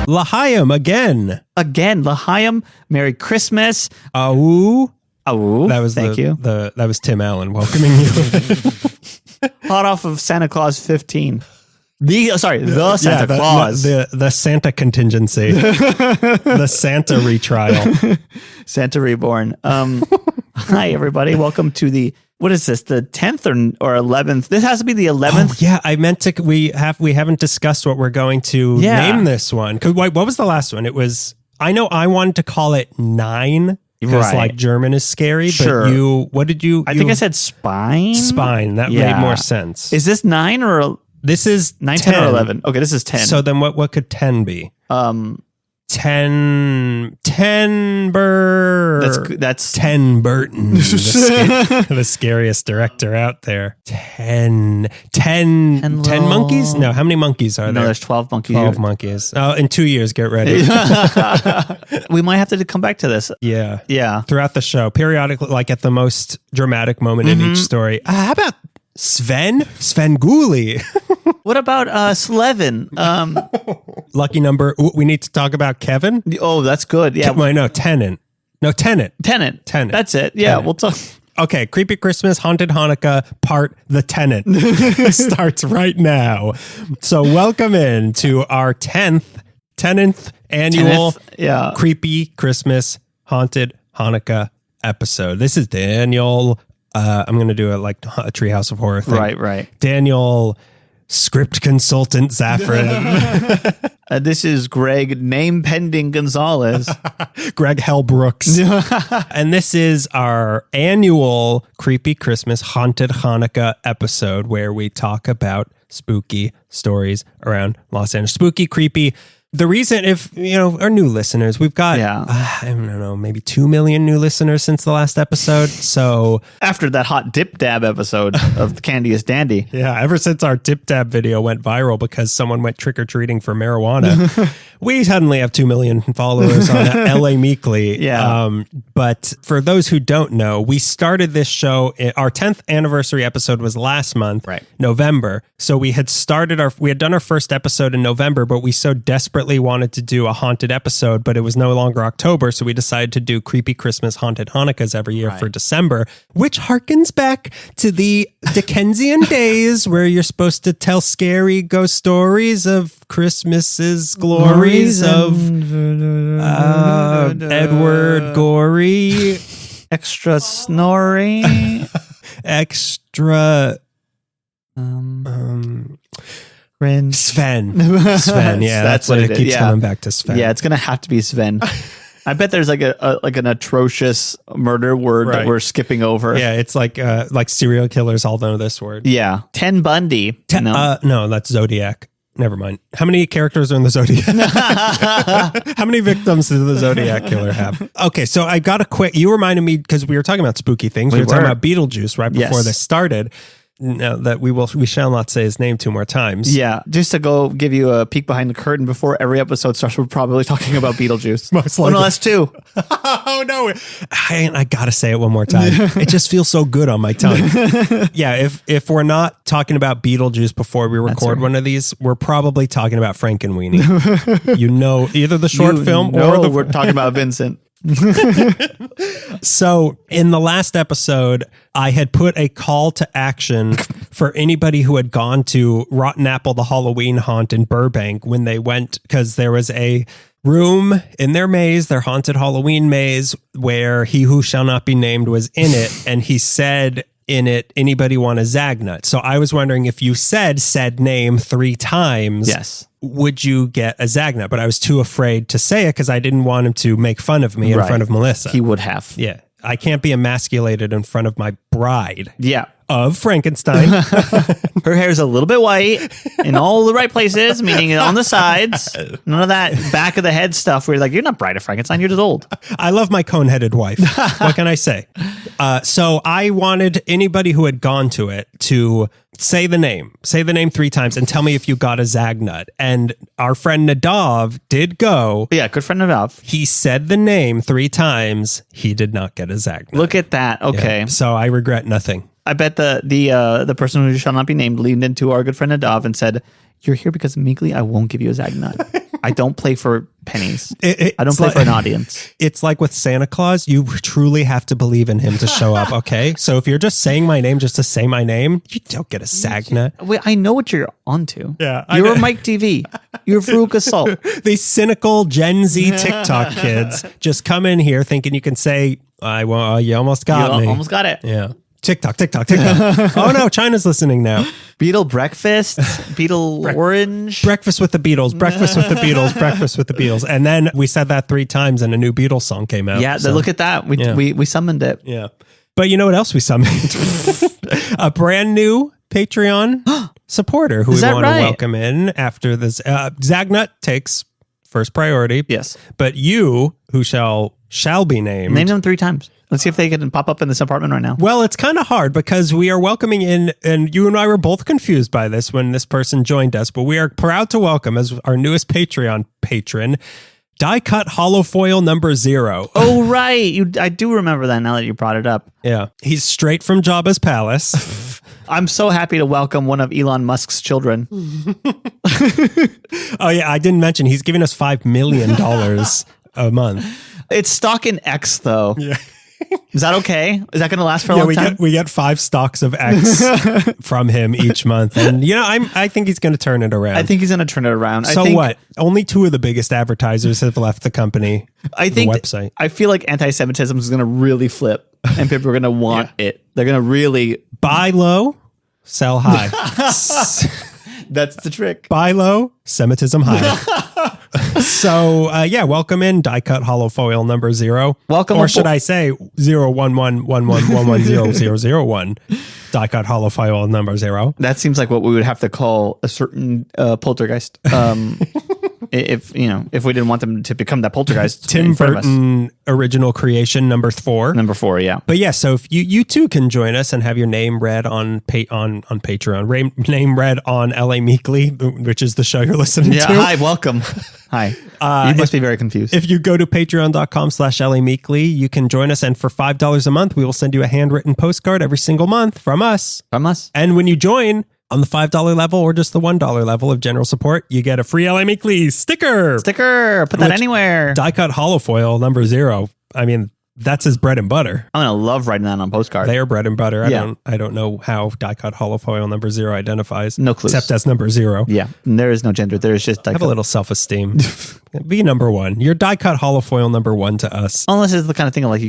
L'chaim again. L'chaim. Merry Christmas. Awoo. That was Thank you. That was Tim Allen welcoming you. Hot off of Santa Claus 15. The Santa Claus. The Santa contingency. The Santa retrial. Santa reborn. Hi everybody. Welcome to the what is this? The 10th or 11th? This has to be the 11th. Oh, yeah, I meant to. We haven't discussed what we're going to name this one. What was the last one? It was. I know I wanted to call it 9 because like German is scary. Sure. But what did you? I think I said spine. Spine. That made more sense. Is this 9 or? This is 9, 10, or 11. Okay, this is 10. So then what could 10 be? 10 That's 10 Burton, the scariest director out there. 10 monkeys? No, how many monkeys are there? No, there's 12 monkeys. 12 monkeys. Oh, in 2 years, get ready. We might have to come back to this. Yeah. Throughout the show, periodically, like at the most dramatic moment in each story. How about Sven Gulli? What about Slevin? Lucky number. We need to talk about Kevin. Oh, that's good. Yeah. Tennant. Tennant. That's it. Yeah, Tennant. we'll talk. Okay, Creepy Christmas, Haunted Hanukkah, part The Tenant starts right now. So welcome in to our 10th annual Creepy Christmas, Haunted Hanukkah episode. This is Daniel. I'm going to do it like a Treehouse of Horror thing. Right. Daniel, script consultant Zaffron. This is Greg, name pending Gonzalez. Greg Hellbrooks. And this is our annual Creepy Christmas Haunted Hanukkah episode where we talk about spooky stories around Los Angeles. Spooky, creepy. The reason, if, our new listeners, we've got, I don't know, maybe 2 million new listeners since the last episode. So after that hot dip dab episode of The Candiest Dandy. Yeah, ever since our dip dab video went viral because someone went trick-or-treating for marijuana, we suddenly have 2 million followers on LA Meekly. Yeah. But for those who don't know, we started this show, our 10th anniversary episode was last month, November. So we had done our first episode in November, but we so desperately wanted to do a haunted episode, but it was no longer October, so we decided to do Creepy Christmas Haunted Hanukkahs every year for December, which harkens back to the Dickensian days where you're supposed to tell scary ghost stories of Christmas's glories of Edward Gorey, extra snoring, extra Sven. Yeah, that's what it keeps coming back to, Sven. Yeah, it's gonna have to be Sven. I bet there's like an atrocious murder word that we're skipping over. Yeah, it's like serial killers all know this word. Yeah, Ted Bundy. No, that's Zodiac. Never mind. How many characters are in the Zodiac? How many victims does the Zodiac killer have? Okay, so I got you reminded me because we were talking about spooky things. We were talking about Beetlejuice right before this started. Now that we shall not say his name 2 more times. Yeah, just to go give you a peek behind the curtain before every episode starts, we're probably talking about Beetlejuice. Most likely. Oh, no, that's 2. Oh, no. I gotta say it one more time. It just feels so good on my tongue. Yeah, if we're not talking about Beetlejuice before we record one of these, we're probably talking about Frankenweenie. Either the short film or we're talking about Vincent. So in the last episode, I had put a call to action for anybody who had gone to Rotten Apple, the Halloween haunt in Burbank when they went, because there was a room in their maze, their haunted Halloween maze, where He Who Shall Not Be Named was in it. And he said in it, anybody want a Zagnut? So I was wondering if you said name 3 times. Yes. Would you get a Zagnut? But I was too afraid to say it because I didn't want him to make fun of me in front of Melissa. He would have. Yeah. I can't be emasculated in front of my bride. Yeah. Of Frankenstein. Her hair's a little bit white in all the right places, meaning on the sides. None of that back of the head stuff where you're like, you're not Bride of Frankenstein, you're just old. I love my cone-headed wife. What can I say? So I wanted anybody who had gone to it to Say the name. Say the name 3 times and tell me if you got a Zagnut. And our friend Nadav did go. Yeah, good friend Nadav. He said the name 3 times. He did not get a Zagnut. Look at that. Okay. Yeah, so I regret nothing. I bet the person who shall not be named leaned into our good friend Nadav and said, "You're here because of Meekly. I won't give you a Zagnut. I don't play for pennies. I don't play for an audience." It's like with Santa Claus. You truly have to believe in him to show up, okay? So if you're just saying my name just to say my name, you don't get a Zagnut. Wait, I know what you're onto. Yeah, you're Mike TV. You're Farouk Assault. These cynical Gen Z TikTok kids just come in here thinking you can say, "I well, you almost got me. Almost got it." Yeah. TikTok. Oh no, China's listening now. Beetle breakfast, Beetle orange. Breakfast with the Beatles, breakfast with the Beatles, breakfast with the Beatles. And then we said that 3 times and a new Beatles song came out. Yeah, look at that. We summoned it. Yeah. But you know what else we summoned? A brand new Patreon supporter who we want to welcome in after this. Zagnut takes first priority. Yes. But you, who shall be named. Name them 3 times. Let's see if they can pop up in this apartment right now. Well, it's kind of hard because we are welcoming in, and you and I were both confused by this when this person joined us, but we are proud to welcome as our newest Patreon patron, Die Cut Holofoil number 0. Oh, right. I do remember that now that you brought it up. Yeah. He's straight from Jabba's palace. I'm so happy to welcome one of Elon Musk's children. Oh, yeah. I didn't mention he's giving us $5 million a month. It's stock in X, though. Yeah. Is that okay? Is that going to last for a long time? We get 5 stocks of X from him each month. And, I think he's going to turn it around. I think he's going to turn it around. So what? Only 2 of the biggest advertisers have left the company. I think the website. I feel like anti-Semitism is going to really flip and people are going to want it. They're going to really buy low, sell high. That's the trick. Buy low, Semitism high. So, welcome in Die Cut Holofoil number 0. Welcome. Or should I say 01111110001. Die Cut Holofoil number 0. That seems like what we would have to call a certain poltergeist. If we didn't want them to become that poltergeist. Tim Burton original creation number 4. Number 4, yeah. But yeah, so if you too can join us and have your name read on Patreon, name read on LA Meekly, which is the show you're listening to. Yeah, hi, welcome. Hi. You must be very confused. If you go to patreon.com/LA Meekly, you can join us. And for $5 a month, we will send you a handwritten postcard every single month from us. And when you join on the $5 level or just the $1 level of general support, you get a free LA Meekly sticker. Put that anywhere. Die Cut Holofoil number 0. I mean, that's his bread and butter. I'm going to love writing that on postcard. They are bread and butter. Yeah. I don't know how Die Cut Holofoil number 0 identifies. No clues. Except as number 0. Yeah. There is no gender. There is just Die Cut. Have a little self-esteem. Be number 1. You're Die Cut Holofoil number 1 to us. Unless it's the kind of thing like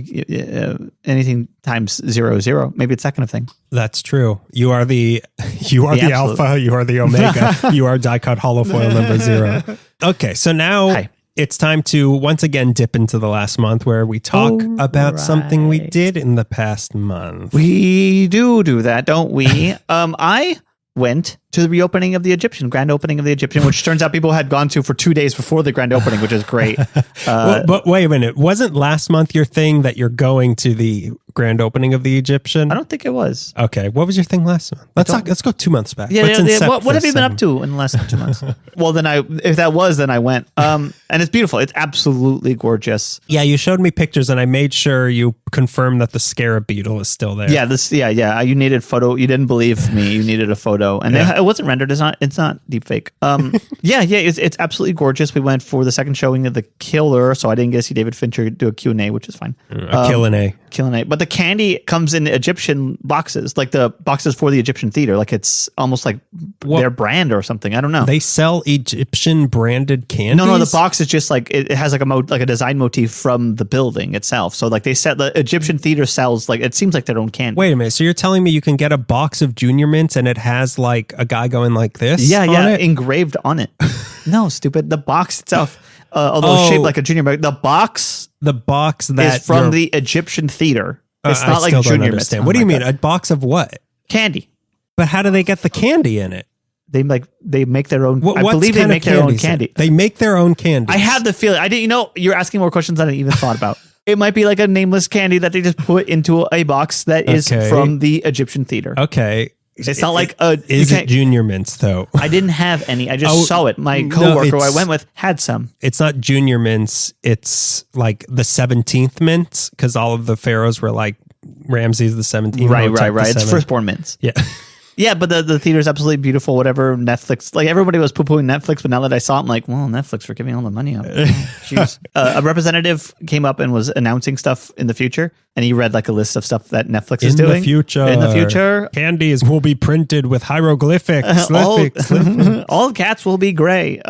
anything times 0. Maybe it's that kind of thing. That's true. You are the alpha. You are the omega. You are Die Cut Holofoil number 0. Okay. So now... Hi. It's time to once again dip into the last month where we talk about something we did in the past month. We do that, don't we? I went to the reopening of the Egyptian, grand opening of the Egyptian, which turns out people had gone to for 2 days before the grand opening, which is great. But wait a minute. Wasn't last month your thing that you're going to the grand opening of the Egyptian? I don't think it was. Okay. What was your thing last month? Let's go 2 months back. Yeah. What have you been up to in the last 2 months? Well, then if that was, then I went. And it's beautiful. It's absolutely gorgeous. Yeah. You showed me pictures and I made sure you confirmed that the scarab beetle is still there. Yeah. You needed photo. You didn't believe me. You needed a photo, and it wasn't rendered. It's not deep fake. It's absolutely gorgeous. We went for the second showing of The Killer, so I didn't get to see David Fincher do a Q&A, which is fine. Q&A. But the candy comes in Egyptian boxes, like the boxes for the Egyptian theater. Like it's almost like their brand or something. I don't know. They sell Egyptian branded candies? No. The box is just like it has like a design motif from the building itself. So like the Egyptian theater sells like it seems like their own candy. Wait a minute. So you're telling me you can get a box of Junior Mints and it has like a guy going like this? Yeah, engraved on it. No, stupid. The box itself. Although shaped like a Junior Mints, the box that is from the Egyptian theater. It's not like Junior Mints. What do you mean? A box of what? Candy. But how do they get the candy in it? They make their own. I believe they make their own candy. They make their own candy. I have the feeling. I didn't. You're asking more questions than I even thought about. It might be like a nameless candy that they just put into a box that is from the Egyptian theater. Okay. It's not like is it Junior Mints though? I didn't have any. I just saw it. My coworker who I went with had some. It's not Junior Mints. It's like the 17th mints because all of the pharaohs were like Ramses the 17th. Right. It's firstborn mints. Yeah. Yeah, but the theater's absolutely beautiful. Whatever Netflix, like everybody was poo-pooing Netflix, but now that I saw it, I'm like, well, Netflix for giving all the money up. Jeez. A representative came up and was announcing stuff in the future, and he read like a list of stuff that Netflix is doing. In the future. Candies will be printed with hieroglyphics. All cats will be gray.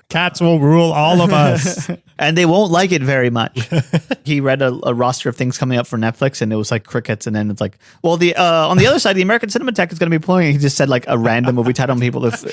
Cats will rule all of us. And they won't like it very much. He read a roster of things coming up for Netflix, and it was like crickets. And then it's like, well, the on the other side, the American Cinematheque is going to be playing. He just said like a random movie title, and people. There's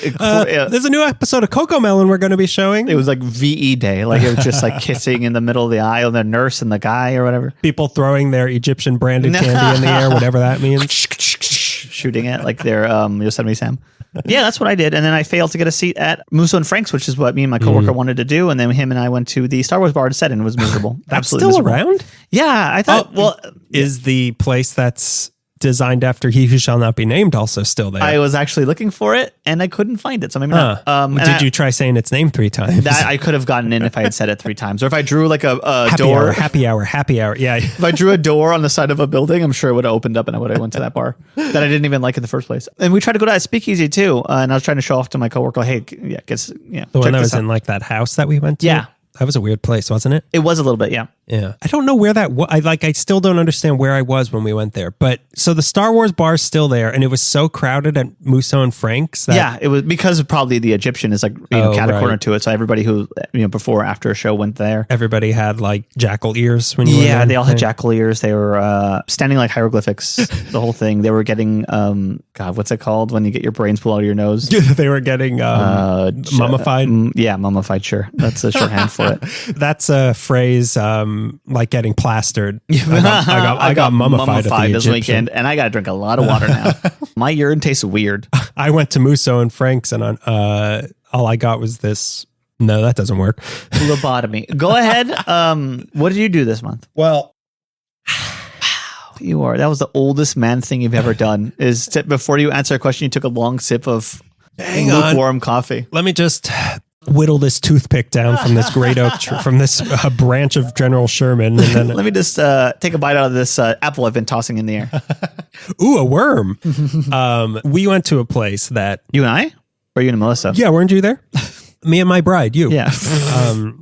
a new episode of Cocomelon we're going to be showing. It was like VE Day, like it was just like kissing in the middle of the aisle, the nurse and the guy or whatever. People throwing their Egyptian branded candy in the air, whatever that means. Shooting it like they're Yosemite Sam. Yeah, that's what I did. And then I failed to get a seat at Musso and Frank's, which is what me and my coworker wanted to do. And then him and I went to the Star Wars bar instead, and it was miserable. That's still miserable. Around? Yeah, I thought, is the place that's designed after He Who Shall Not Be Named also still there? I was actually looking for it, and I couldn't find it. So maybe not. Did you try saying its name 3 times? That I could have gotten in if I had said it 3 times. Or if I drew like a happy door. Happy hour. Yeah. If I drew a door on the side of a building, I'm sure it would have opened up, and I would have went to that bar that I didn't even like in the first place. And we tried to go to a speakeasy too. And I was trying to show off to my coworker, hey, the one that was in like that house that we went to? Yeah. That was a weird place, wasn't it? It was a little bit, yeah. Yeah. I don't know where that was. I still don't understand where I was when we went there. But so the Star Wars bar is still there, and it was so crowded at Musso and Frank's. It was because probably the Egyptian is like cat a corner to it. So everybody who before or after a show went there. Everybody had like jackal ears when you went in. Yeah, they all had jackal ears. They were standing like hieroglyphics, the whole thing. They were getting what's it called when you get your brains pulled out of your nose? They were getting mummified. Mummified. Sure, that's a shorthand for it. That's a phrase like getting plastered. I got mummified this weekend, and I got to drink a lot of water now. My urine tastes weird. I went to Musso and Frank's, and all I got was this. No, that doesn't work. Lobotomy. Go ahead. What did you do this month? Well, that was the oldest man thing you've ever done. Is before you answer a question, you took a long sip of lukewarm coffee. Let me just whittle this toothpick down from this great oak from this branch of General Sherman, and then let me just take a bite out of this apple I've been tossing in the air. Ooh, a worm. We went to a place that you and I, or you and Melissa? Yeah, weren't you there? Me and my bride, you. Yeah.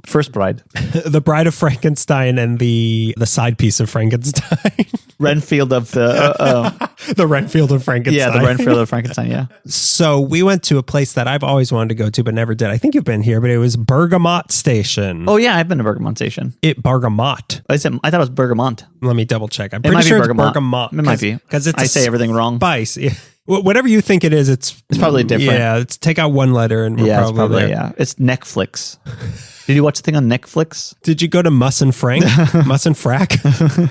First bride. The Bride of Frankenstein and the side piece of Frankenstein. Renfield of the... the Renfield of Frankenstein. Yeah, the Renfield of Frankenstein, yeah. So we went to a place that I've always wanted to go to, but never did. I think you've been here, but it was Bergamot Station. Oh, yeah, I've been to Bergamot Station. Bergamot. I thought it was Bergamont. Let me double check. I'm pretty sure it's Bergamot. It might be. Because I say everything wrong. Spice. Yeah. Whatever you think it is, it's probably different. Yeah, take out one letter and we're probably there. Yeah. It's Netflix. Did you watch the thing on Netflix? Did you go to Muss and Frank? Muss and Frack?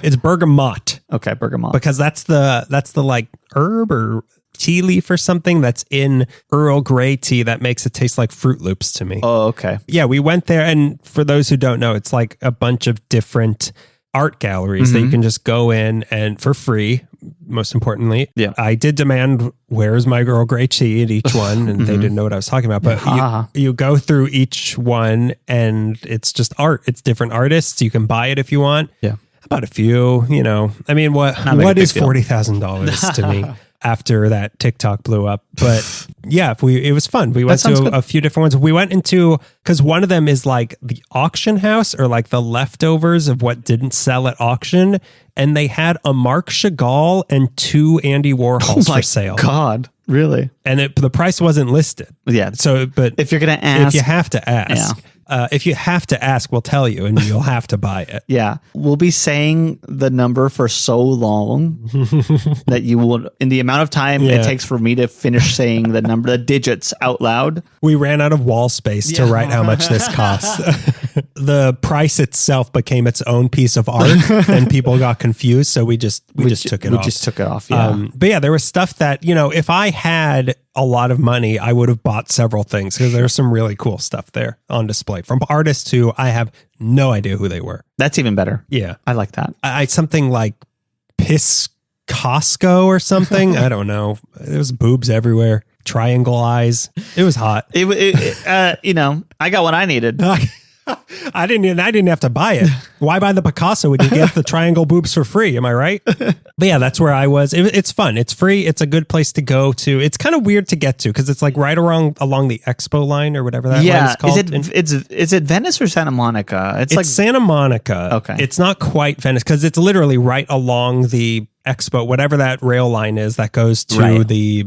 It's Bergamot. Okay, Bergamot. Because that's the like herb or tea leaf or something that's in Earl Grey tea that makes it taste like Fruit Loops to me. Oh, okay. Yeah, we went there, and for those who don't know, it's like a bunch of different art galleries that you can just go in and for free. Most importantly, I did demand where's my Earl Grey tea at each one, and they didn't know what I was talking about. But you go through each one, and it's just art. It's different artists. You can buy it if you want. Yeah, about a few. I mean, what is $40,000 to me? After that TikTok blew up. But yeah, it was fun. We went to a few different ones. We went into, because one of them is like the auction house or like the leftovers of what didn't sell at auction. And they had a Marc Chagall and 2 Andy Warhols for sale. God, really? And the price wasn't listed. Yeah. So, but if you're going to ask, if you have to ask, if you have to ask, we'll tell you, and you'll have to buy it. Yeah. We'll be saying the number for so long that you will, in the amount of time it takes for me to finish saying the number, the digits out loud. We ran out of wall space to write how much this costs. The price itself became its own piece of art, and people got confused. So we just took it off. We just took it off. Yeah. But yeah, there was stuff that, if I had a lot of money, I would have bought several things because there's some really cool stuff there on display from artists who I have no idea who they were. That's even better. Yeah. I like that. Something like Piscator Costco or something. I don't know. There was boobs everywhere. Triangle eyes. It was hot. I got what I needed. I didn't have to buy it. Why buy the Picasso when you get the triangle boobs for free? Am I right? But yeah, that's where I was. It's fun. It's free. It's a good place to go to. It's kind of weird to get to because it's like right along the Expo line or whatever that line is called. Is it Venice or Santa Monica? It's like Santa Monica. Okay. It's not quite Venice because it's literally right along the Expo, whatever that rail line is that goes to the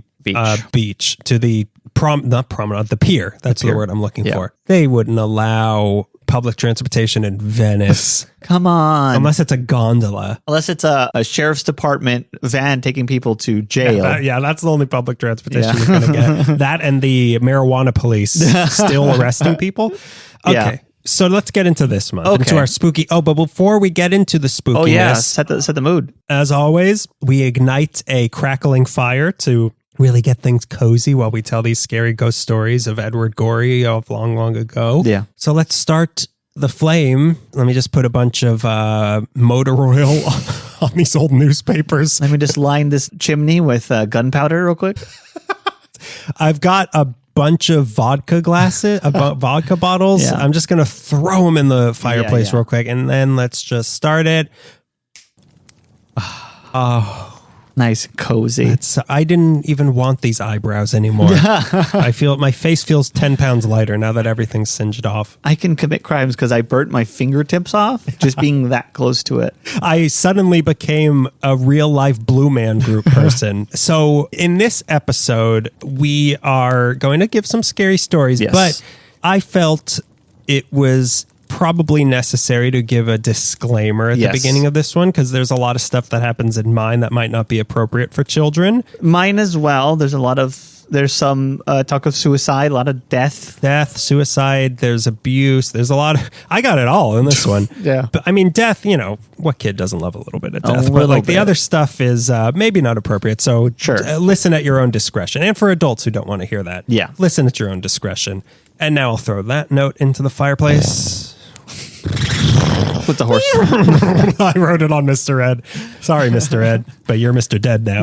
beach, to the the pier. That's the word I'm looking for. They wouldn't allow public transportation in Venice. Come on. Unless it's a gondola. Unless it's a sheriff's department van taking people to jail. That's the only public transportation you're going to get. That and the marijuana police still arresting people. Okay. Yeah. So let's get into this month, into our spooky. Oh, but before we get into the spookiness, set the mood. As always, we ignite a crackling fire to really get things cozy while we tell these scary ghost stories of Edward Gorey of long, long ago. Yeah. So let's start the flame. Let me just put a bunch of motor oil on these old newspapers. Let me just line this chimney with gunpowder real quick. I've got a bunch of vodka vodka bottles. Yeah. I'm just going to throw them in the fireplace real quick. And then let's just start it. Oh, nice, cozy. I didn't even want these eyebrows anymore. I feel my face feels 10 pounds lighter now that everything's singed off. I can commit crimes because I burnt my fingertips off just being that close to it. I suddenly became a real life Blue Man Group person. So in this episode, we are going to give some scary stories, but I felt it was probably necessary to give a disclaimer at the beginning of this one because there's a lot of stuff that happens in mine that might not be appropriate for children. Mine as well. There's some talk of suicide, a lot of death, suicide. There's abuse. There's a lot of, I got it all in this one. Yeah. But I mean, death, what kid doesn't love a little bit of death? But like the other stuff is maybe not appropriate. So listen at your own discretion. And for adults who don't want to hear that, listen at your own discretion. And now I'll throw that note into the fireplace. With the horse. I wrote it on Mr. Ed. Sorry, Mr. Ed, but you're Mr. Dead now.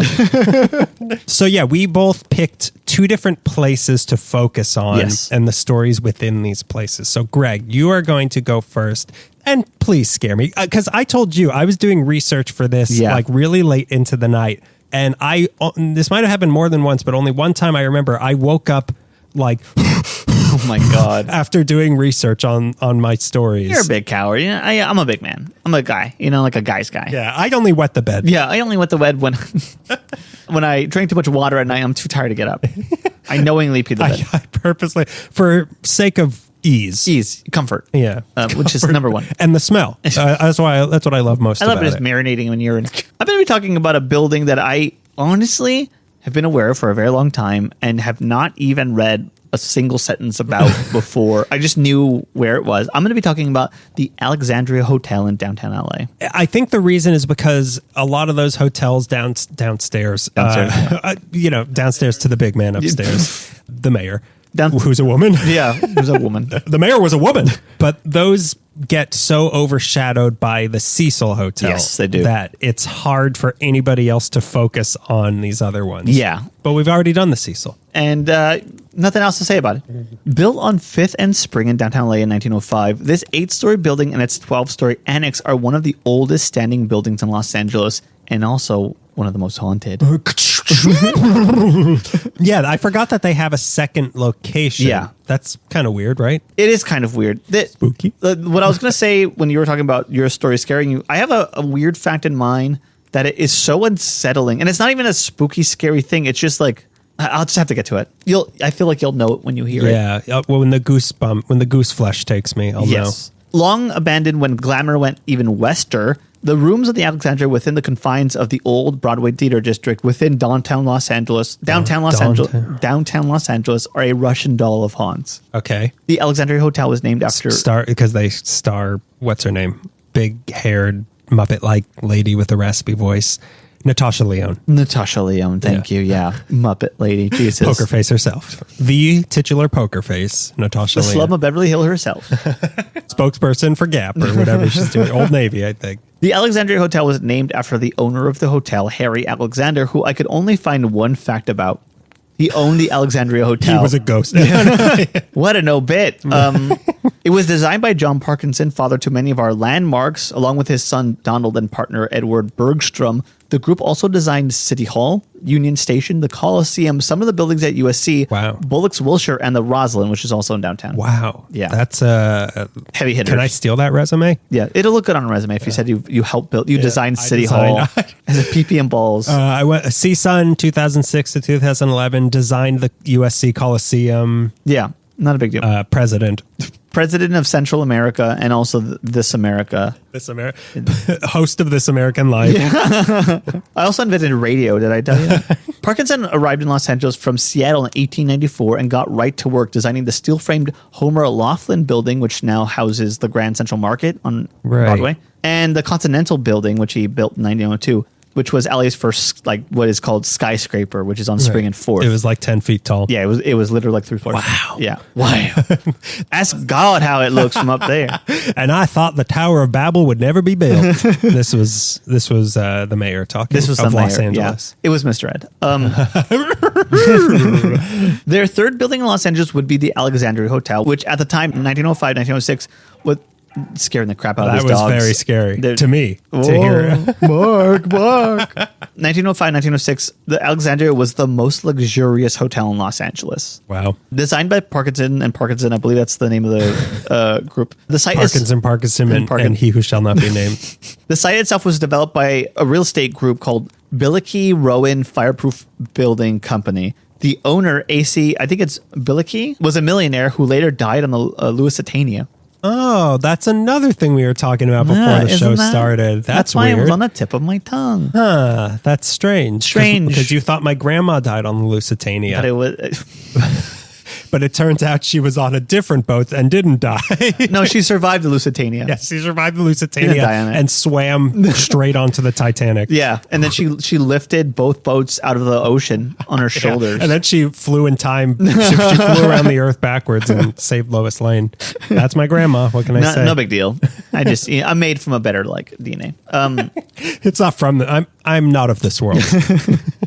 So yeah, we both picked two different places to focus on and the stories within these places. So Greg, you are going to go first. And please scare me. Because I told you I was doing research for this like really late into the night. And this might have happened more than once, but only one time I remember I woke up like... Oh my God. After doing research on my stories. You're a big coward. Yeah, I'm a big man. I'm a guy, like a guy's guy. Yeah, I only wet the bed. Yeah, I only wet the bed when I drink too much water at night. I'm too tired to get up. I knowingly pee the bed. I purposely, for sake of ease, comfort. Yeah, which is number one. And the smell. That's what I love most. I love it. Just marinating when you're in. I'm going to be talking about a building that I honestly have been aware of for a very long time and have not even read a single sentence about before. I just knew where it was. I'm going to be talking about the Alexandria Hotel in downtown LA. I think the reason is because a lot of those hotels downstairs, downstairs to the big man upstairs, the mayor, who's a woman. Yeah, who's a woman. The mayor was a woman, but those get so overshadowed by the Cecil Hotel. Yes, they do. That it's hard for anybody else to focus on these other ones. Yeah. But we've already done the Cecil. And nothing else to say about it. Built on 5th and Spring in downtown LA in 1905, this 8-story building and its 12-story annex are one of the oldest standing buildings in Los Angeles and also one of the most haunted. Yeah, I forgot that they have a second location. Yeah. That's kind of weird, right? It is kind of weird. Spooky. What I was going to say when you were talking about your story scaring you, I have a weird fact in mind that it is so unsettling. And it's not even a spooky, scary thing. It's just like, I'll just have to get to it. I feel like you'll know it when you hear it. Yeah. Well, when the goose flesh takes me, I'll know. Long abandoned when glamour went even wester, the rooms of the Alexandria within the confines of the old Broadway Theater District within downtown Los Angeles are a Russian doll of haunts. Okay. The Alexandria Hotel was named after... Because they star, what's her name? Big-haired, Muppet-like lady with a raspy voice. Natasha Lyonne, thank you. Yeah. Muppet lady, Jesus. Poker face herself. The titular poker face, Natasha Lyonne. The Lyonne. slum of Beverly Hills herself. Spokesperson for Gap or whatever she's doing. Old Navy, I think. The Alexandria Hotel was named after the owner of the hotel, Harry Alexander, who I could only find one fact about. He owned the Alexandria Hotel. He was a ghost. What an obit. It was designed by John Parkinson, father to many of our landmarks, along with his son Donald and partner Edward Bergstrom. The group also designed City Hall, Union Station, the Coliseum, some of the buildings at USC, Bullock's Wilshire, and the Roslyn, which is also in downtown. Wow. Yeah. That's heavy hitter. Can I steal that resume? Yeah, it'll look good on a resume if you said you helped build, designed City Hall as a PP and balls. I went CSUN 2006 to 2011, designed the USC Coliseum. Yeah, not a big deal. President of Central America and also This America. Host of This American Life. Yeah. I also invented radio, did I tell you? Parkinson arrived in Los Angeles from Seattle in 1894 and got right to work designing the steel-framed Homer Laughlin building, which now houses the Grand Central Market on Broadway, and the Continental building, which he built in 1902. Which was LA's first, what is called skyscraper, which is on Spring and 4th. It was like 10 feet tall. Yeah, it was literally like 3 floors. Wow. Yeah. Wow. Ask God how it looks from up there. And I thought the Tower of Babel would never be built. This was the mayor talking. This was of the Los mayor, Angeles. Yeah. It was Mr. Ed. Their third building in Los Angeles would be the Alexandria Hotel, which at the time, 1905, 1906, was scaring the crap out of his dogs. That was very scary to me to hear. Mark. 1905, 1906, the Alexandria was the most luxurious hotel in Los Angeles. Wow. Designed by Parkinson, I believe that's the name of the group. The site Parkinson, and he who shall not be named. The site itself was developed by a real estate group called Billicky Rowan Fireproof Building Company. The owner, AC, I think it's Billicky, was a millionaire who later died on the Lusitania. Oh, that's another thing we were talking about before the show started. That's why weird. It was on the tip of my tongue. Huh, that's strange. Because you thought my grandma died on the Lusitania. But it was... But it turns out she was on a different boat and didn't die. No, she survived the Lusitania. Yes, she survived the Lusitania and swam straight onto the Titanic. Yeah, and then she lifted both boats out of the ocean on her shoulders. And then she flew in time. She flew around the earth backwards and saved Lois Lane. That's my grandma. What can I say? No big deal. I'm made from a better DNA. It's not from I'm not of this world.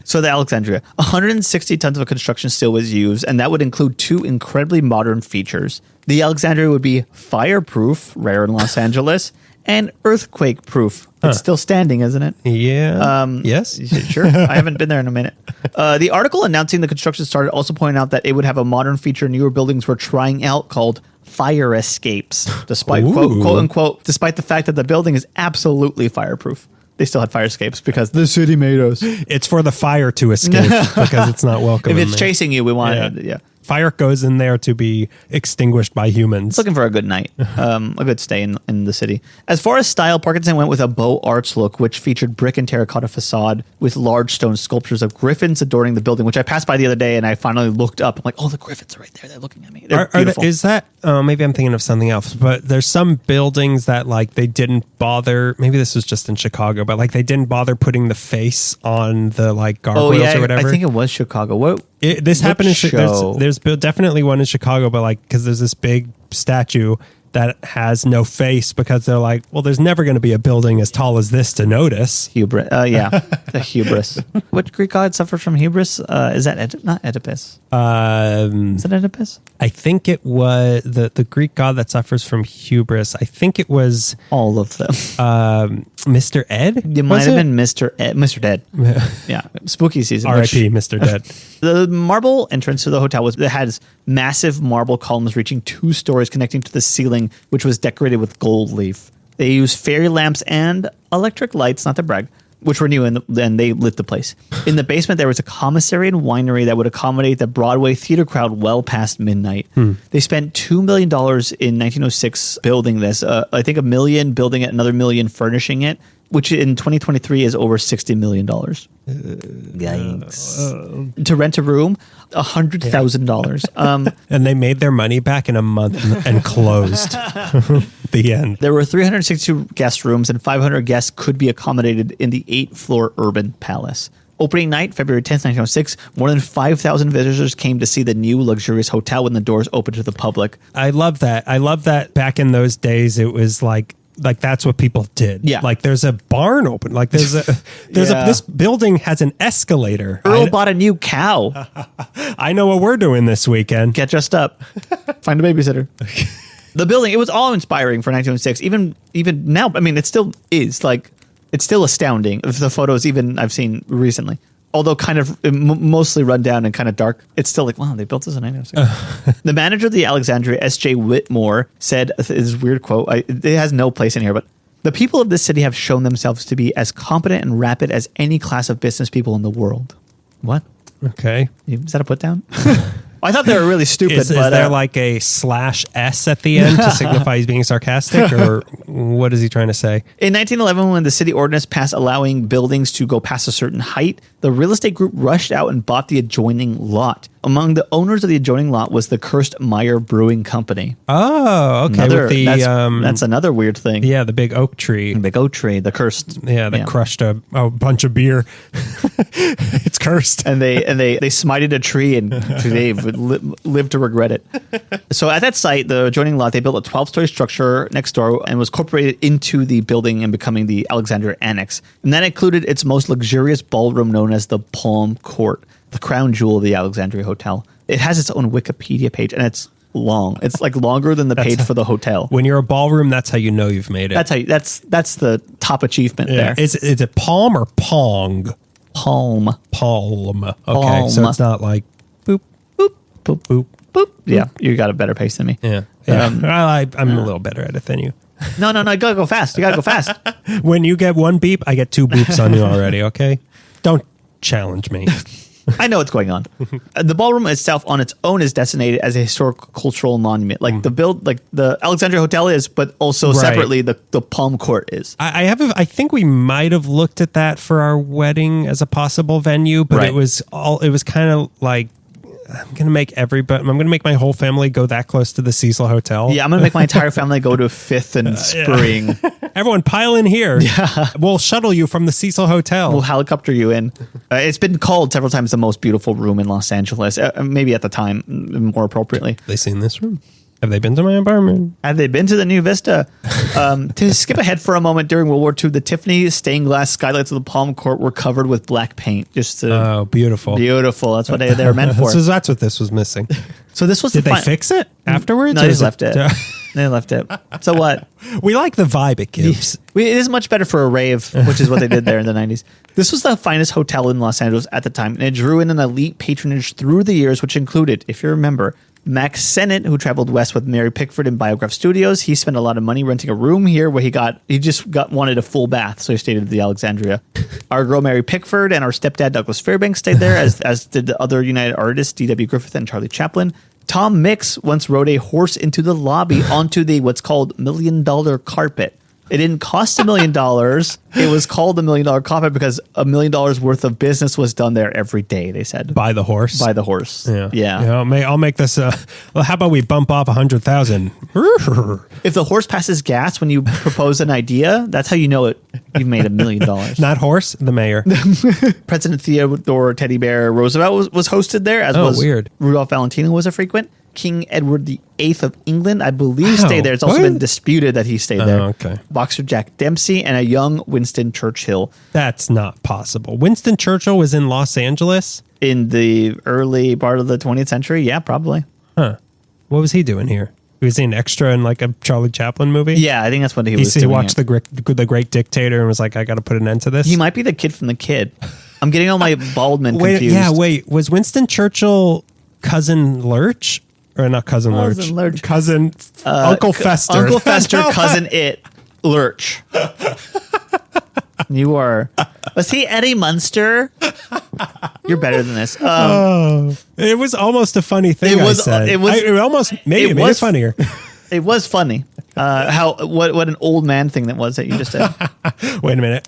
So the Alexandria, 160 tons of construction steel was used, and that would include 2 incredibly modern features. The Alexandria would be fireproof, rare in Los Angeles, and earthquake-proof. It's still standing, isn't it? Yeah. Yes. Sure. I haven't been there in a minute. The article announcing the construction started also pointed out that it would have a modern feature newer buildings were trying out called fire escapes, despite quote unquote, despite the fact that the building is absolutely fireproof. They still had fire escapes because the city made us. It's for the fire to escape because it's not welcome. If it's chasing you, we want it. Yeah. Fire goes in there to be extinguished by humans. Looking for a good night, a good stay in the city. As far as style, Parkinson went with a Beaux Arts look, which featured brick and terracotta facade with large stone sculptures of griffins adorning the building, which I passed by the other day and I finally looked up. I'm like, oh, the griffins are right there. They're looking at me. They're beautiful. Is that, maybe I'm thinking of something else, but there's some buildings that they didn't bother, maybe this was just in Chicago, but they didn't bother putting the face on the gargoyles or whatever. I think it was Chicago. This happened in Chicago. There's definitely one in Chicago, but because there's this big statue that has no face because they're like, well, there's never going to be a building as tall as this to notice. Hubris. The hubris. What Greek god suffers from hubris? Is that not Oedipus? Is it Oedipus? I think it was the Greek god that suffers from hubris. I think it was all of them. Mr. Ed? It might have been Mr. Ed. Mr. Dead. Yeah. Spooky season. R.I.P. Mr. Dead. The marble entrance to the hotel has massive marble columns reaching 2 stories connecting to the ceiling, which was decorated with gold leaf. They used fairy lamps and electric lights, not to brag, which were new, and they lit the place. In the basement, there was a commissary and winery that would accommodate the Broadway theater crowd well past midnight. They spent $2 million in 1906 building this. I think $1 million building it, another $1 million furnishing it, which in 2023 is over $60 million. Yikes. To rent a room, $100,000. And they made their money back in a month and closed. The end. There were 362 guest rooms and 500 guests could be accommodated in the 8-floor urban palace. Opening night, February 10th, 1906, more than 5,000 visitors came to see the new luxurious hotel when the doors opened to the public. I love that. I love that back in those days, it was like that's what people did. Yeah. Like there's a barn open. Like there's a this building has an escalator. Earl bought a new cow. I know what we're doing this weekend. Get dressed up. Find a babysitter. The building, it was all inspiring for 1906. Even now, I mean, it still is. Like, it's still astounding. The photos even I've seen recently. Although kind of mostly run down and kind of dark, it's still like, wow, they built this in 1906. The manager of the Alexandria, S.J. Whitmore, said, this weird quote, it has no place in here, but the people of this city have shown themselves to be as competent and rapid as any class of business people in the world. What? Okay. Is that a put down? I thought they were really stupid. Is there like a /S at the end to signify he's being sarcastic, or what is he trying to say? In 1911, when the city ordinance passed allowing buildings to go past a certain height, the real estate group rushed out and bought the adjoining lot. Among the owners of the adjoining lot was the cursed Meyer Brewing Company. Oh, okay. That's another weird thing. Yeah, the big oak tree. The cursed. Yeah, they crushed a bunch of beer. It's cursed. And they smited a tree, and they've lived to regret it. So at that site, the adjoining lot, they built a 12-story structure next door and was incorporated into the building and becoming the Alexandria Annex. And that included its most luxurious ballroom known as the Palm Court, the crown jewel of the Alexandria Hotel. It has its own Wikipedia page, and it's long. It's like longer than the page for the hotel. When you're a ballroom, that's how you know you've made it. That's the top achievement there. Is it Palm or Pong? Palm. Okay, Palm. so it's not like boop, Boop, boop, boop. boop. Yeah, you got a better pace than me. Yeah. Well, I'm a little better at it than you. No, you gotta go fast. You gotta go fast. When you get one beep, I get two beeps on you already, okay? Don't challenge me. I know what's going on. The ballroom itself on its own is designated as a historical cultural monument. Like the Alexandria Hotel is, but also separately the Palm Court is. I think we might have looked at that for our wedding as a possible venue, but it was kind of like, I'm gonna make my whole family go that close to the Cecil Hotel. Yeah, I'm gonna make my entire family go to Fifth and Spring. Everyone pile in here. Yeah. We'll shuttle you from the Cecil Hotel. We'll helicopter you in. It's been called several times the most beautiful room in Los Angeles. Maybe at the time, more appropriately. They seen this room? Have they been to my apartment? Have they been to the new Vista? To skip ahead for a moment, during World War II, the Tiffany stained glass skylights of the Palm Court were covered with black paint. Oh, beautiful. Beautiful. That's what they were meant for. So that's what this was missing. So this was Did they fix it afterwards? No, they just left it. They left it. So what? We like the vibe it gives. It is much better for a rave, which is what they did there in the 90s. This was the finest hotel in Los Angeles at the time, and it drew in an elite patronage through the years, which included, if you remember, Max Sennett, who traveled west with Mary Pickford in Biograph Studios. He spent a lot of money renting a room here where he wanted a full bath, so he stayed at the Alexandria. Our girl Mary Pickford and our stepdad Douglas Fairbanks stayed there, as did the other United artists, D.W. Griffith and Charlie Chaplin. Tom Mix once rode a horse into the lobby onto the what's called $1 million carpet. It didn't cost $1 million. It was called $1 million carpet because $1 million worth of business was done there every day, they said. By the horse? By the horse. Yeah. I'll make this, well, how about we bump off 100,000? If the horse passes gas when you propose an idea, that's how you know you've made $1 million. Not horse, the mayor. President Theodore Teddy Bear Roosevelt was hosted there, as was weird. Rudolph Valentino was a frequent. King Edward VIII of England, I believe, stayed there. It's also been disputed that he stayed there. Okay. Boxer Jack Dempsey and a young Winston Churchill. That's not possible. Winston Churchill was in Los Angeles? In the early part of the 20th century? Yeah, probably. Huh. What was he doing here? Was he an extra in like a Charlie Chaplin movie? Yeah, I think that's what he was doing. He watched the Great Dictator and was like, I got to put an end to this? He might be the kid from The Kid. I'm getting all my Baldwin confused. Was Winston Churchill cousin Lurch? Or not cousin Lurch. Cousin Uncle Fester. Uncle Fester, cousin Lurch. You are. Was he Eddie Munster? You're better than this. It was almost a funny thing. It was funnier. It was funny. What an old man thing that was that you just said. Wait a minute.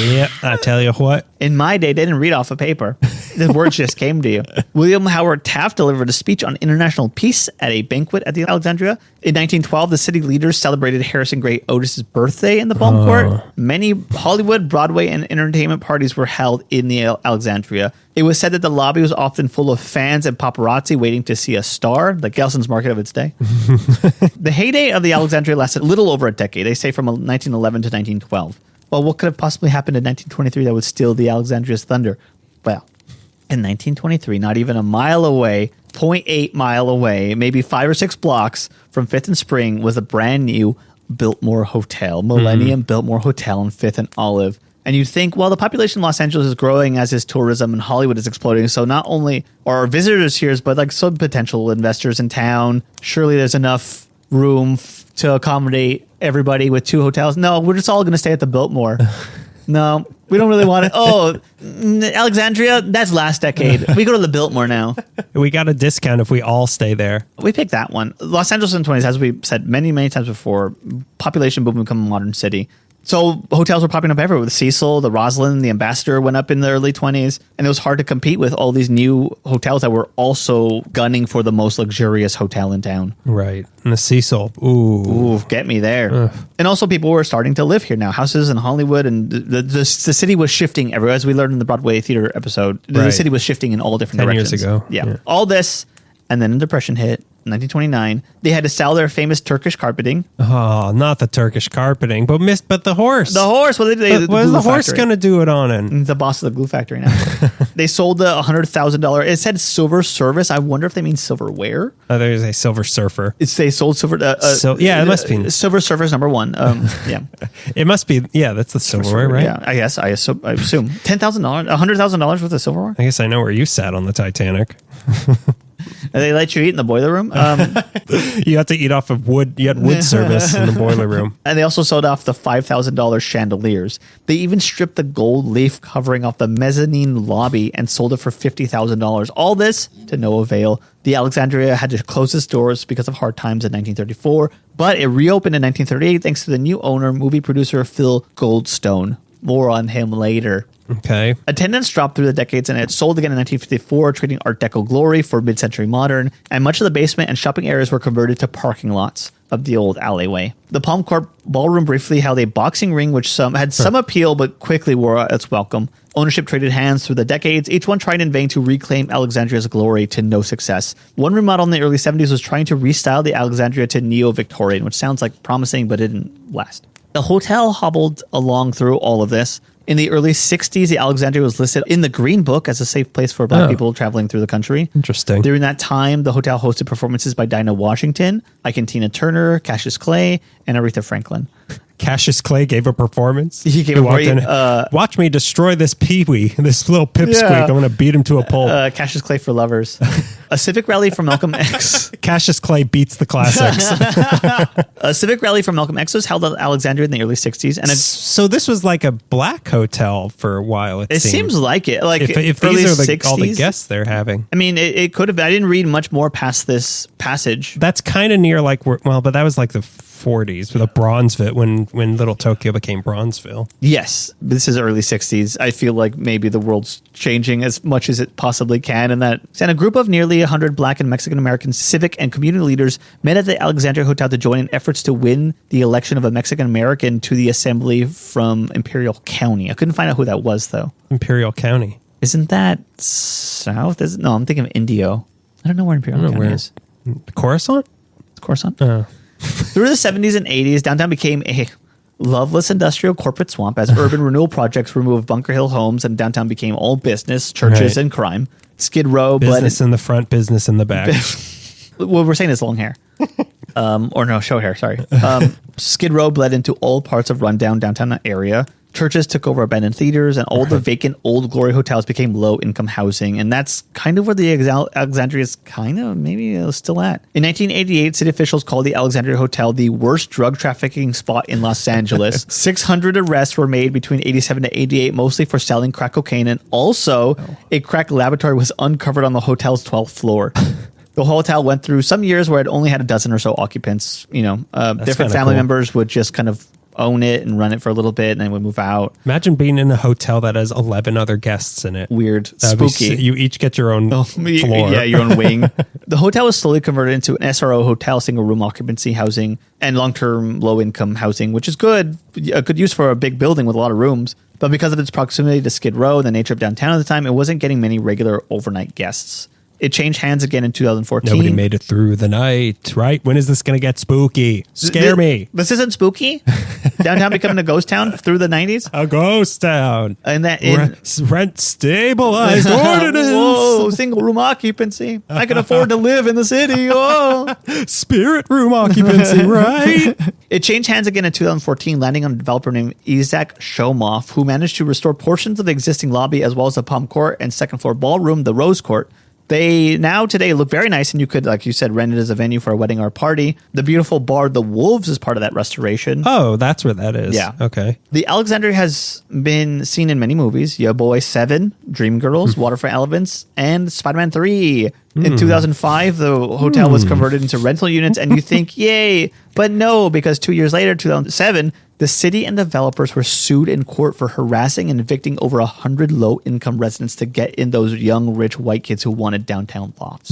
Yeah, I tell you what. In my day, they didn't read off a paper. The words just came to you. William Howard Taft delivered a speech on international peace at a banquet at the Alexandria. In 1912, the city leaders celebrated Harrison Gray Otis's birthday in the Palm Court. Many Hollywood, Broadway, and entertainment parties were held in the Alexandria. It was said that the lobby was often full of fans and paparazzi waiting to see a star, the Gelson's Market of its day. The heyday of the Alexandria lasted a little over a decade. They say from 1911 to 1912. Well, what could have possibly happened in 1923 that would steal the Alexandria's thunder? Well, in 1923, not even a mile away, 0.8 mile away, maybe 5 or 6 blocks from 5th and Spring was a brand new Biltmore Hotel, Millennium Biltmore Hotel on 5th and Olive. And you'd think, well, the population of Los Angeles is growing as is tourism and Hollywood is exploding. So not only are visitors here, but like some potential investors in town, surely there's enough room to accommodate everybody with 2 hotels. No, we're just all going to stay at the Biltmore. No, we don't really want it. Oh, Alexandria, that's last decade. We go to the Biltmore now. We got a discount if we all stay there. We picked that one. Los Angeles in the 20s, as we said many, many times before, population boom become a modern city. So hotels were popping up everywhere. The Cecil, the Roslyn, the Ambassador went up in the early 20s. And it was hard to compete with all these new hotels that were also gunning for the most luxurious hotel in town. Right. And the Cecil. Ooh, get me there. Ugh. And also people were starting to live here now. Houses in Hollywood. And the city was shifting everywhere. As we learned in the Broadway theater episode, the city was shifting in all different directions. 10 years ago. Yeah. All this. And then the Depression hit. 1929, they had to sell their famous Turkish carpeting. Oh, not the Turkish carpeting, but the horse. The horse. What is the horse going to do it on it? The boss of the glue factory now. They sold the $100,000. It said silver service. I wonder if they mean silverware. There's a silver surfer. They sold silver. Yeah, it must be. Silver surfer is number 1. Yeah. It must be. Yeah, that's the silverware, right? Yeah, I guess. I assume $10,000, $100,000 worth of silverware. I guess I know where you sat on the Titanic. They let you eat in the boiler room. You had to eat off of wood. You had wood service in the boiler room. And they also sold off the $5,000 chandeliers. They even stripped the gold leaf covering off the mezzanine lobby and sold it for $50,000. All this to no avail. The Alexandria had to close its doors because of hard times in 1934, but it reopened in 1938 thanks to the new owner, movie producer Phil Goldstone. More on him later. Okay. Attendance dropped through the decades and it sold again in 1954, trading Art Deco glory for mid-century modern, and much of the basement and shopping areas were converted to parking lots of the old alleyway. The Palm Court Ballroom briefly held a boxing ring, which had some appeal, but quickly wore its welcome. Ownership traded hands through the decades, each one trying in vain to reclaim Alexandria's glory to no success. One remodel in the early 70s was trying to restyle the Alexandria to neo-Victorian, which sounds like promising, but it didn't last. The hotel hobbled along through all of this. In the early 60s, the Alexandria was listed in the Green Book as a safe place for Black people traveling through the country. Interesting. During that time, the hotel hosted performances by Dinah Washington, Ike and Tina Turner, Cassius Clay, and Aretha Franklin. Cassius Clay gave a performance. He gave watch me destroy this peewee, this little pipsqueak. I'm going to beat him to a pulp. Cassius Clay for lovers. A civic rally for Malcolm X. Cassius Clay beats the classics. A civic rally for Malcolm X was held at Alexandria in the early 60s. And so this was like a black hotel for a while, it seems like it. Like if early these are 60s, all the guests they're having. I mean, it could have. I didn't read much more past this passage. That's kind of near but that was like the 40s with a Bronzeville when Little Tokyo became Bronzeville. Yes, this is early 60s. I feel like maybe the world's changing as much as it possibly can, and a group of nearly 100 Black and Mexican American civic and community leaders met at the Alexandria Hotel to join in efforts to win the election of a Mexican American to the assembly from Imperial County. I couldn't find out who that was though. Imperial County. Isn't that south? No, I'm thinking of Indio. I don't know where Imperial County is. Coruscant? It's Coruscant. Through the 70s and 80s, downtown became a loveless industrial corporate swamp as urban renewal projects removed Bunker Hill homes and downtown became all business, churches, and crime. Skid Row business in the front, business in the back. What we're saying is long hair. Or no, show hair, sorry. Skid Row bled into all parts of rundown downtown area. Churches took over abandoned theaters, and all the vacant Old Glory hotels became low-income housing. And that's kind of where the Alexandria is maybe still at. In 1988, city officials called the Alexandria Hotel the worst drug trafficking spot in Los Angeles. 600 arrests were made between 87 to 88, mostly for selling crack cocaine. And also, a crack laboratory was uncovered on the hotel's 12th floor. The hotel went through some years where it only had a dozen or so occupants. Different family members would just kind of own it and run it for a little bit and then we move out. Imagine being in a hotel that has 11 other guests in it. Weird. That'd Spooky. You each get your own floor. Yeah, your own wing. The hotel was slowly converted into an SRO hotel, single room occupancy housing, and long-term low-income housing, which is good. A good use for a big building with a lot of rooms. But because of its proximity to Skid Row and the nature of downtown at the time, it wasn't getting many regular overnight guests. It changed hands again in 2014. Nobody made it through the night, right? When is this going to get spooky? Scare me. This isn't spooky. Downtown becoming a ghost town through the 90s. A ghost town. And that rent stabilized ordinance. Whoa, single room occupancy. I can afford to live in the city. Oh, spirit room occupancy, right? It changed hands again in 2014, landing on a developer named Isaac Shomoff, who managed to restore portions of the existing lobby as well as the palm court and second floor ballroom, the Rose Court. They now today look very nice, and you could, like you said, rent it as a venue for a wedding or a party. The beautiful bar, The Wolves, is part of that restoration. Oh, that's where that is. Yeah. Okay. The Alexandria has been seen in many movies. Yo Boy 7, Dreamgirls, Waterfront Elements, and Spider-Man 3. In 2005, the hotel was converted into rental units, and you think, yay. But no, because 2 years later, 2007, the city and developers were sued in court for harassing and evicting over 100 low-income residents to get in those young, rich white kids who wanted downtown lots.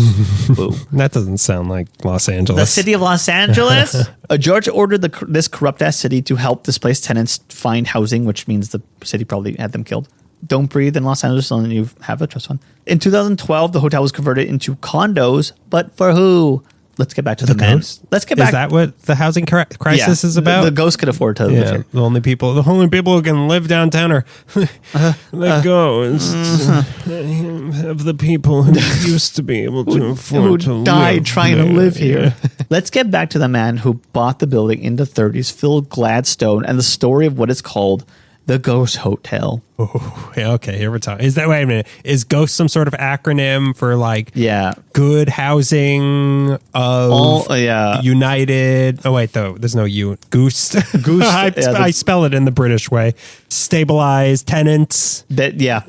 Boo. That doesn't sound like Los Angeles. The city of Los Angeles? A judge ordered this corrupt-ass city to help displaced tenants find housing, which means the city probably had them killed. Don't breathe in Los Angeles unless you have a trust fund. In 2012, the hotel was converted into condos, but for who? Let's get back to the men. Ghost? Let's get back. Is that what the housing crisis is about? The ghost could afford to live here. The only people who can live downtown are the ghosts of the people who used to be able to afford to live. Who died trying to live here. Let's get back to the man who bought the building in the 30s, Phil Gladstone, and the story of what is called the Ghost Hotel. Oh, okay, here we're talking. Wait a minute. Is GHOST some sort of acronym for good housing of United? Oh, wait, though. There's no U. Goose. I spell it in the British way. Stabilized tenants. You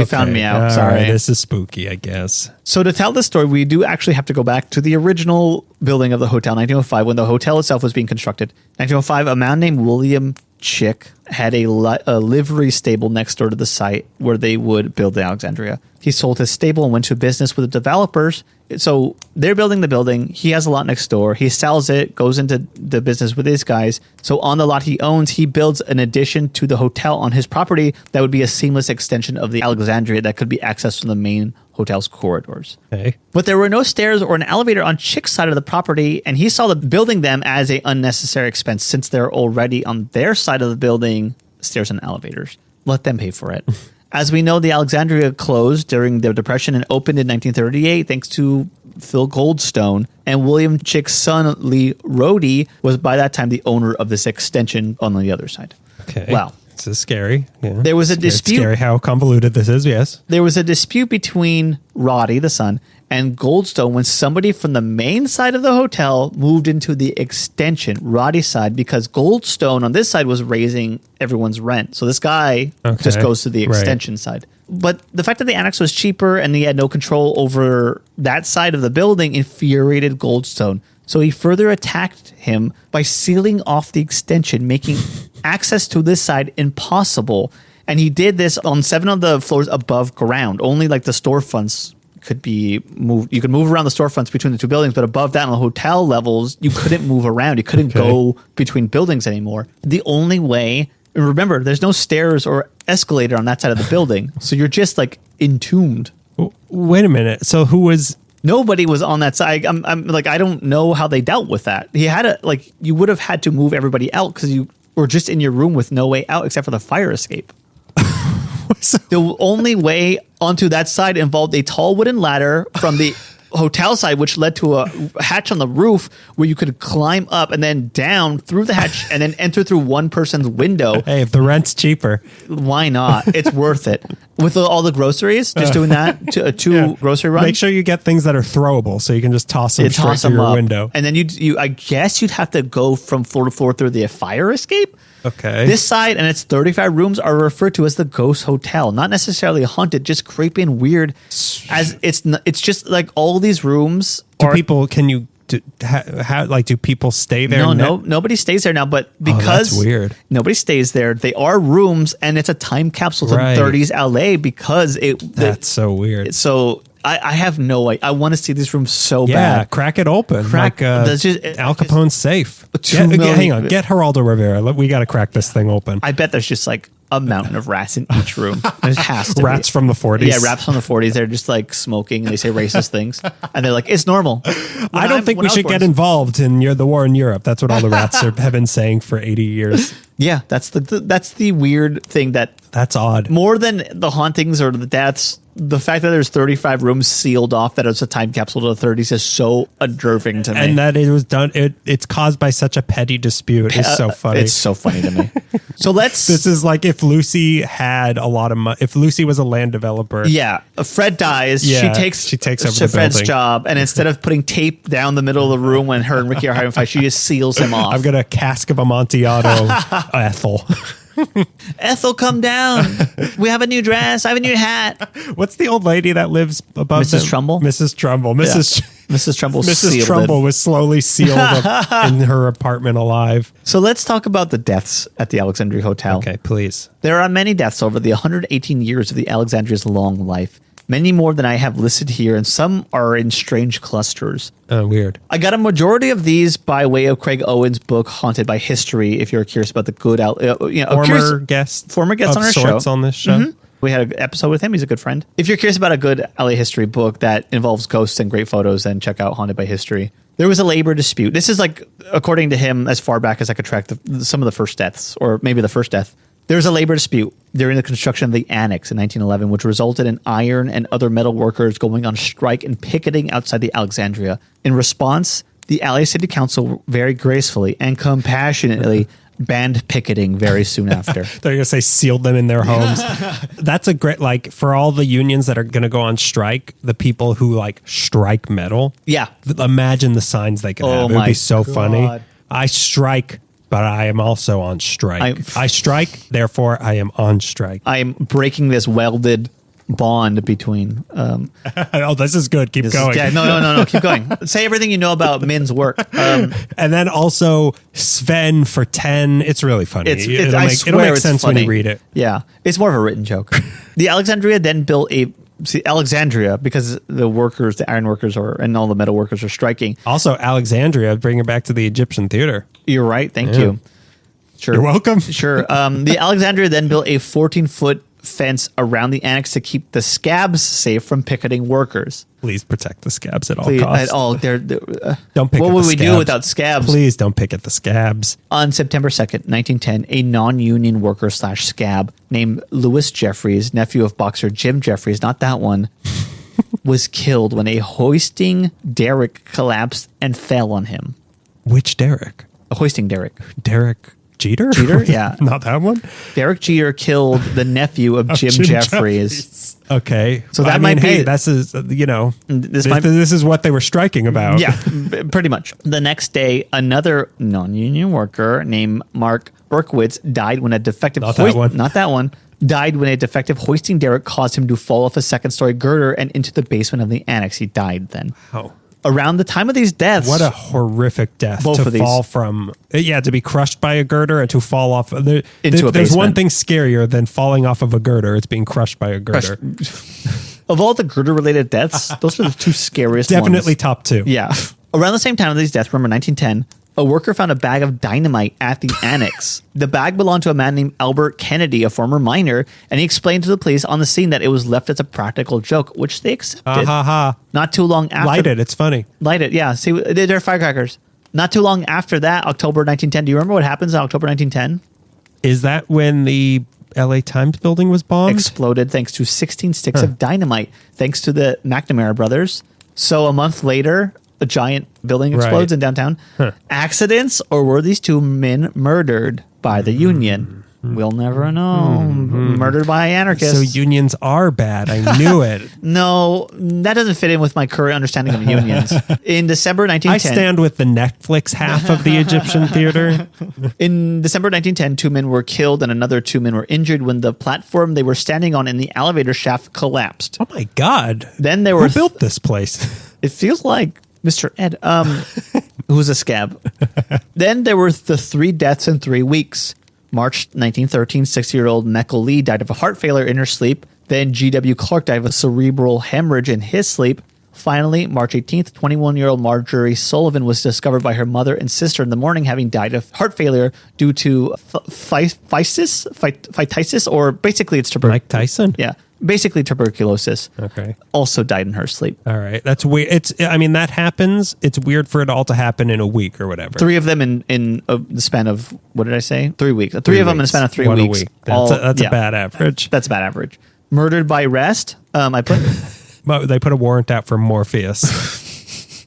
found me out. Sorry. Right, this is spooky, I guess. So to tell this story, we do actually have to go back to the original building of the hotel, 1905, when the hotel itself was being constructed. 1905, a man named William Chick had a livery stable next door to the site where they would build the Alexandria. He sold his stable and went to business with the developers. So they're building the building. He has a lot next door. He sells it, goes into the business with his guys. So on the lot he owns, he builds an addition to the hotel on his property that would be a seamless extension of the Alexandria that could be accessed from the main hotel's corridors. Okay. But there were no stairs or an elevator on Chick's side of the property, and he saw the building them as an unnecessary expense since they're already on their side of the building, stairs and elevators. Let them pay for it. As we know, the Alexandria closed during the Depression and opened in 1938 thanks to Phil Goldstone, and William Chick's son, Lee Rohde, was by that time the owner of this extension on the other side. Okay. Wow. This is scary. Yeah. There was a dispute. It's scary how convoluted this is, yes. There was a dispute between Roddy, the son, and Goldstone when somebody from the main side of the hotel moved into the extension, Roddy's side, because Goldstone on this side was raising everyone's rent. So this guy just goes to the extension side. But the fact that the annex was cheaper and he had no control over that side of the building infuriated Goldstone. So he further attacked him by sealing off the extension, making access to this side impossible. And he did this on 7 of the floors above ground. Only the storefronts could be moved. You could move around the storefronts between the two buildings, but above that on the hotel levels, you couldn't move around. You couldn't go between buildings anymore. The only way, remember, there's no stairs or escalator on that side of the building. So you're just entombed. Wait a minute. So who was... Nobody was on that side. I don't know how they dealt with that. He had you would have had to move everybody out because you were just in your room with no way out except for the fire escape. The only way onto that side involved a tall wooden ladder from the hotel side, which led to a hatch on the roof where you could climb up and then down through the hatch and then enter through one person's window. Hey, if the rent's cheaper, why not? It's worth it. With all the groceries, just doing that, two grocery runs. Make sure you get things that are throwable so you can just toss them straight through your window. And then I guess you'd have to go from floor to floor through the fire escape. Okay. This side and its 35 rooms are referred to as the Ghost Hotel. Not necessarily haunted, just creepy and weird. As it's just all these rooms. Can you do people stay there? No, nobody stays there now. But because that's weird. Nobody stays there. They are rooms, and it's a time capsule to the 30s LA because that's so weird. So I have no idea. I want to see these rooms so bad. Yeah, crack it open. Al Capone's safe. Hang on, get Geraldo Rivera. We got to crack this thing open. I bet there's just like a mountain of rats in each room. There has to rats from the 40s. Yeah, rats from the 40s. They're just like smoking and they say racist things. And they're like, it's normal. I don't think we should get involved in the war in Europe. That's what all the rats have been saying for 80 years. Yeah, that's the weird thing that's odd. More than the hauntings or the deaths, the fact that there's 35 rooms sealed off that it's a time capsule to the 30s is so unnerving to me. And that it was done. It's caused by such a petty dispute. It's so funny. It's so funny to me. So This is like if Lucy had a lot of money. If Lucy was a land developer. Yeah. Fred dies. Yeah, she takes over Fred's building. job. And instead of putting tape down the middle of the room when her and Ricky are having a fight, she just seals him off. I've got a cask of Amontillado, Ethel. Ethel, come down. We have a new dress. I have a new hat. What's the old lady that lives above Mrs. Trumbull? Mrs. Trumbull. Mrs. Trumbull. Mrs. Trumbull was slowly sealed up in her apartment alive. So let's talk about the deaths at the Alexandria Hotel. Okay, please. There are many deaths over the 118 years of the Alexandria's long life. Many more than I have listed here, and some are in strange clusters. Oh, weird. I got a majority of these by way of Craig Owen's book, Haunted by History, if you're curious about the good... Former guest on our show. On this show. Mm-hmm. We had an episode with him. He's a good friend. If you're curious about a good LA history book that involves ghosts and great photos, then check out Haunted by History. There was a labor dispute. This is like, according to him, as far back as I could track some of the first deaths, or maybe the first death. There was a labor dispute during the construction of the annex in 1911, which resulted in iron and other metal workers going on strike and picketing outside the Alexandria. In response, the LA City Council very gracefully and compassionately banned picketing very soon after. They're going to say sealed them in their homes. That's a great, like, for all the unions that are going to go on strike, the people who like strike metal. Yeah. Imagine the signs they could have. It would be so funny. I strike, but I am also on strike. I strike, therefore I am on strike. I am breaking this welded bond between... oh, this is good. Keep going. No. Keep going. Say everything you know about Min's work. And then also Sven for 10. It's really funny. It'll make sense funny when you read it. Yeah. It's more of a written joke. The Alexandria then built Alexandria, because the workers, the iron workers and all the metal workers are striking. Also, Alexandria, bring it back to the Egyptian theater. You're right. Thank you. Sure. You're welcome. Sure. The Alexandria then built a 14-foot fence around the annex to keep the scabs safe from picketing workers. Please protect the scabs at all costs. Don't picket What would we do without scabs? Please don't picket the scabs. On September 2nd, 1910, a non-union worker / scab named Louis Jeffries, nephew of boxer Jim Jeffries, not that one, was killed when a hoisting derrick collapsed and fell on him. Which derrick? A hoisting derrick. Derek Jeter? Yeah. Not that one? Derek Jeter killed the nephew of Jim Jeffries. Okay. So that might be... Hey, this is, this is what they were striking about. Yeah, pretty much. The next day, another non-union worker named Mark Berkowitz died when a defective... Not that one. Died when a defective hoisting derrick caused him to fall off a second-story girder and into the basement of the annex. He died then. Oh. Around the time of these deaths... What a horrific death. Both of these. Fall from... Yeah, to be crushed by a girder and to fall off... Into a basement. There's one thing scarier than falling off of a girder. It's being crushed by a girder. Of all the girder-related deaths, those are the two scariest Definitely ones. top two. Yeah. Around the same time of these deaths, remember 1910... a worker found a bag of dynamite at the annex. The bag belonged to a man named Albert Kennedy, a former miner, and he explained to the police on the scene that it was left as a practical joke, which they accepted. Not too long after... Light it. It's funny. Light it, yeah. See, they're firecrackers. Not too long after that, October 1910. Do you remember what happens in October 1910? Is that when the LA Times building was bombed? Exploded thanks to 16 sticks of dynamite, thanks to the McNamara brothers. So a month later... a giant building explodes in downtown. Accidents, or were these two men murdered by the union? We'll never know. Murdered by anarchists. So unions are bad. I knew it. No, that doesn't fit in with my current understanding of unions. In December 1910... I stand with the Netflix half of the Egyptian theater. In December 1910, 2 men were killed and another 2 men were injured when the platform they were standing on in the elevator shaft collapsed. Oh my God. Then there were... Who built this place? It feels like Mr. Ed, who's a scab. Then there were the 3 deaths in 3 weeks. March 1913, 60-year-old Meckel Lee died of a heart failure in her sleep. Then G.W. Clark died of a cerebral hemorrhage in his sleep. Finally, March 18th, 21-year-old Marjorie Sullivan was discovered by her mother and sister in the morning having died of heart failure due to phytitis, or basically it's tuberculosis. Mike Tyson? Yeah. Basically tuberculosis. Okay. Also died in her sleep. All right. That's weird. That happens. It's weird for it all to happen in a week or whatever. 3 of them in the span of, what did I say? 3 weeks. 3 of them in the span of 3 1 weeks. a week. That's a bad average. That's a bad average. Murdered by arrest. I put... But they put a warrant out for Morpheus.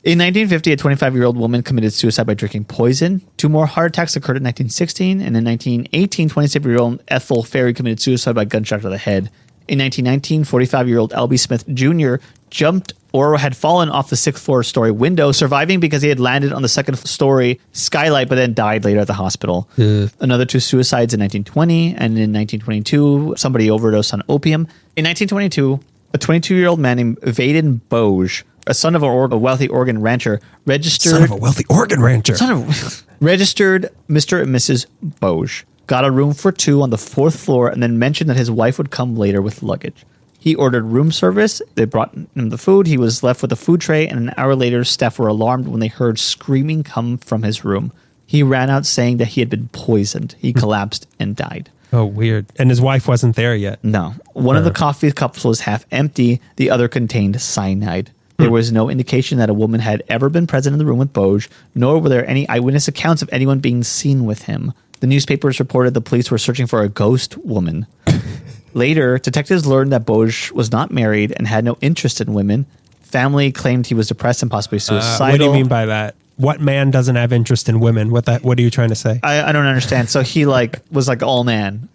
In 1950, a 25-year-old woman committed suicide by drinking poison. 2 more heart attacks occurred in 1916. And in 1918, 27-year-old Ethel Ferry committed suicide by gunshot to the head. In 1919, 45-year-old L.B. Smith Jr. jumped or had fallen off the 6th floor story window, surviving because he had landed on the 2nd story skylight, but then died later at the hospital. Another 2 suicides in 1920, and in 1922, somebody overdosed on opium. In 1922, a 22-year-old man named Vaden Boge, a son of a wealthy Oregon rancher, registered Son of a wealthy Oregon rancher. registered Mr. and Mrs. Boge, got a room for 2 on the 4th floor, and then mentioned that his wife would come later with luggage. He ordered room service. They brought him the food. He was left with a food tray, and an hour later, staff were alarmed when they heard screaming come from his room. He ran out saying that he had been poisoned. He collapsed and died. Oh, weird. And his wife wasn't there yet. No. One of the coffee cups was half empty. The other contained cyanide. There was no indication that a woman had ever been present in the room with Boge, nor were there any eyewitness accounts of anyone being seen with him. The newspapers reported the police were searching for a ghost woman. Later, detectives learned that Boge was not married and had no interest in women. Family claimed he was depressed and possibly suicidal. What do you mean by that? What man doesn't have interest in women? What are you trying to say? I don't understand. So he was all man.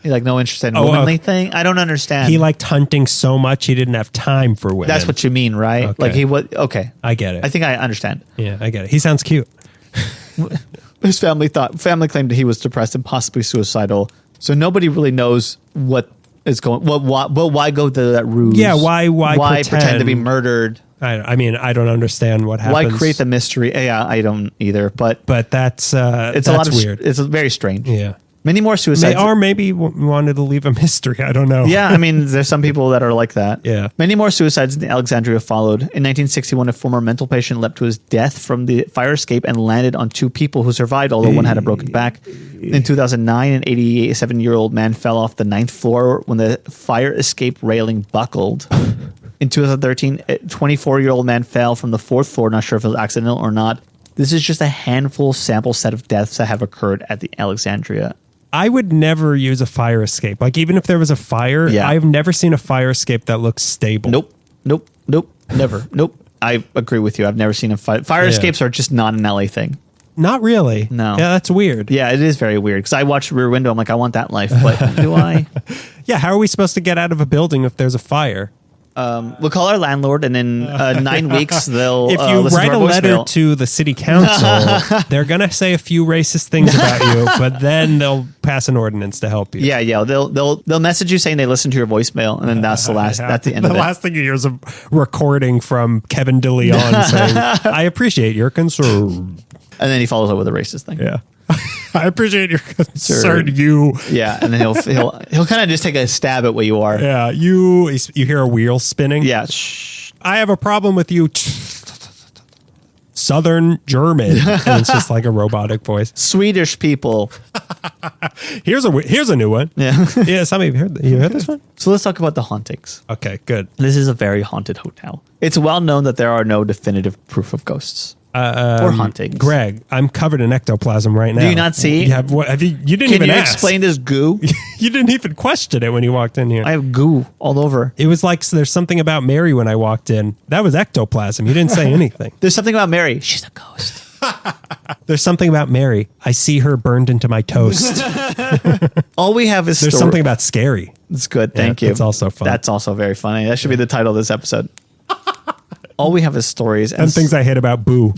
He no interest in womanly thing. I don't understand. He liked hunting so much he didn't have time for women. That's what you mean, right? Okay. Okay. I get it. I think I understand. Yeah, I get it. He sounds cute. His family claimed that he was depressed and possibly suicidal. So nobody really knows what is going. Why go to that ruse? Yeah. Why pretend to be murdered? I don't understand what happens. Why create the mystery? Yeah, I don't either. But that's weird. It's very strange. Yeah. Many more suicides. Or maybe wanted to leave a mystery. I don't know. Yeah, there's some people that are like that. Yeah. Many more suicides in Alexandria followed. In 1961, a former mental patient leapt to his death from the fire escape and landed on 2 people who survived, although one had a broken back. In 2009, an 87-year-old man fell off the 9th floor when the fire escape railing buckled. In 2013, a 24-year-old man fell from the 4th floor, not sure if it was accidental or not. This is just a handful sample set of deaths that have occurred at the Alexandria. I would never use a fire escape. Even if there was a fire, I've never seen a fire escape that looks stable. Nope. Never. Nope. I agree with you. I've never seen a fire escapes are just not an LA thing. Not really. No. Yeah, that's weird. Yeah, it is very weird. Because I watched Rear Window. I'm like, I want that life. But do I? Yeah, how are we supposed to get out of a building if there's a fire? We'll call our landlord, and in 9 weeks they'll. If you listen write to a our letter voicemail. to the city council, they're gonna say a few racist things about you, but then they'll pass an ordinance to help you. Yeah. They'll message you saying they listened to your voicemail, and then that's the last. That's the end of it. The last thing you hear is a recording from Kevin DeLeon saying, "I appreciate your concern," and then he follows up with a racist thing. Yeah. I appreciate your concern, you. Yeah, and then he'll kind of just take a stab at what you are. Yeah, you hear a wheel spinning. Yeah. I have a problem with you. Southern German. And it's just like a robotic voice. Swedish people. Here's a new one. Yeah. Yeah, some of you heard this one? So let's talk about the hauntings. Okay, good. This is a very haunted hotel. It's well known that there are no definitive proof of ghosts. Or hauntings. Greg, I'm covered in ectoplasm right now. Do you not see? Yeah, have you didn't Can even you ask. explain this goo? You didn't even question it when you walked in here. I have goo all over. It was like there's something about Mary when I walked in. That was ectoplasm. You didn't say anything. There's something about Mary. She's a ghost. There's something about Mary. I see her burned into my toast. All we have is There's something about scary. It's good. Thank you. That's also fun. That's also very funny. That should be the title of this episode. All we have is stories and things I hate about Boo.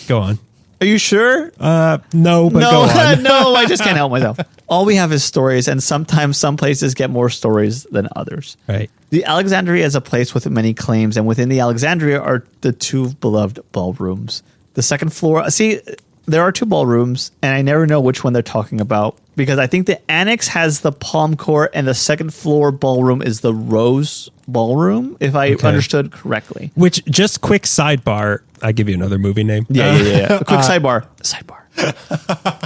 Go on. Are you sure? No, but go on. No, I just can't help myself. All we have is stories, and sometimes some places get more stories than others. Right. The Alexandria is a place with many claims, and within the Alexandria are the two beloved ballrooms. The second floor, see, there are two ballrooms, and I never know which one they're talking about, because I think the annex has the Palm Court, and the second floor ballroom is the Rose Ballroom, if I understood correctly. Which, just quick sidebar, I give you another movie name. Yeah. A quick sidebar.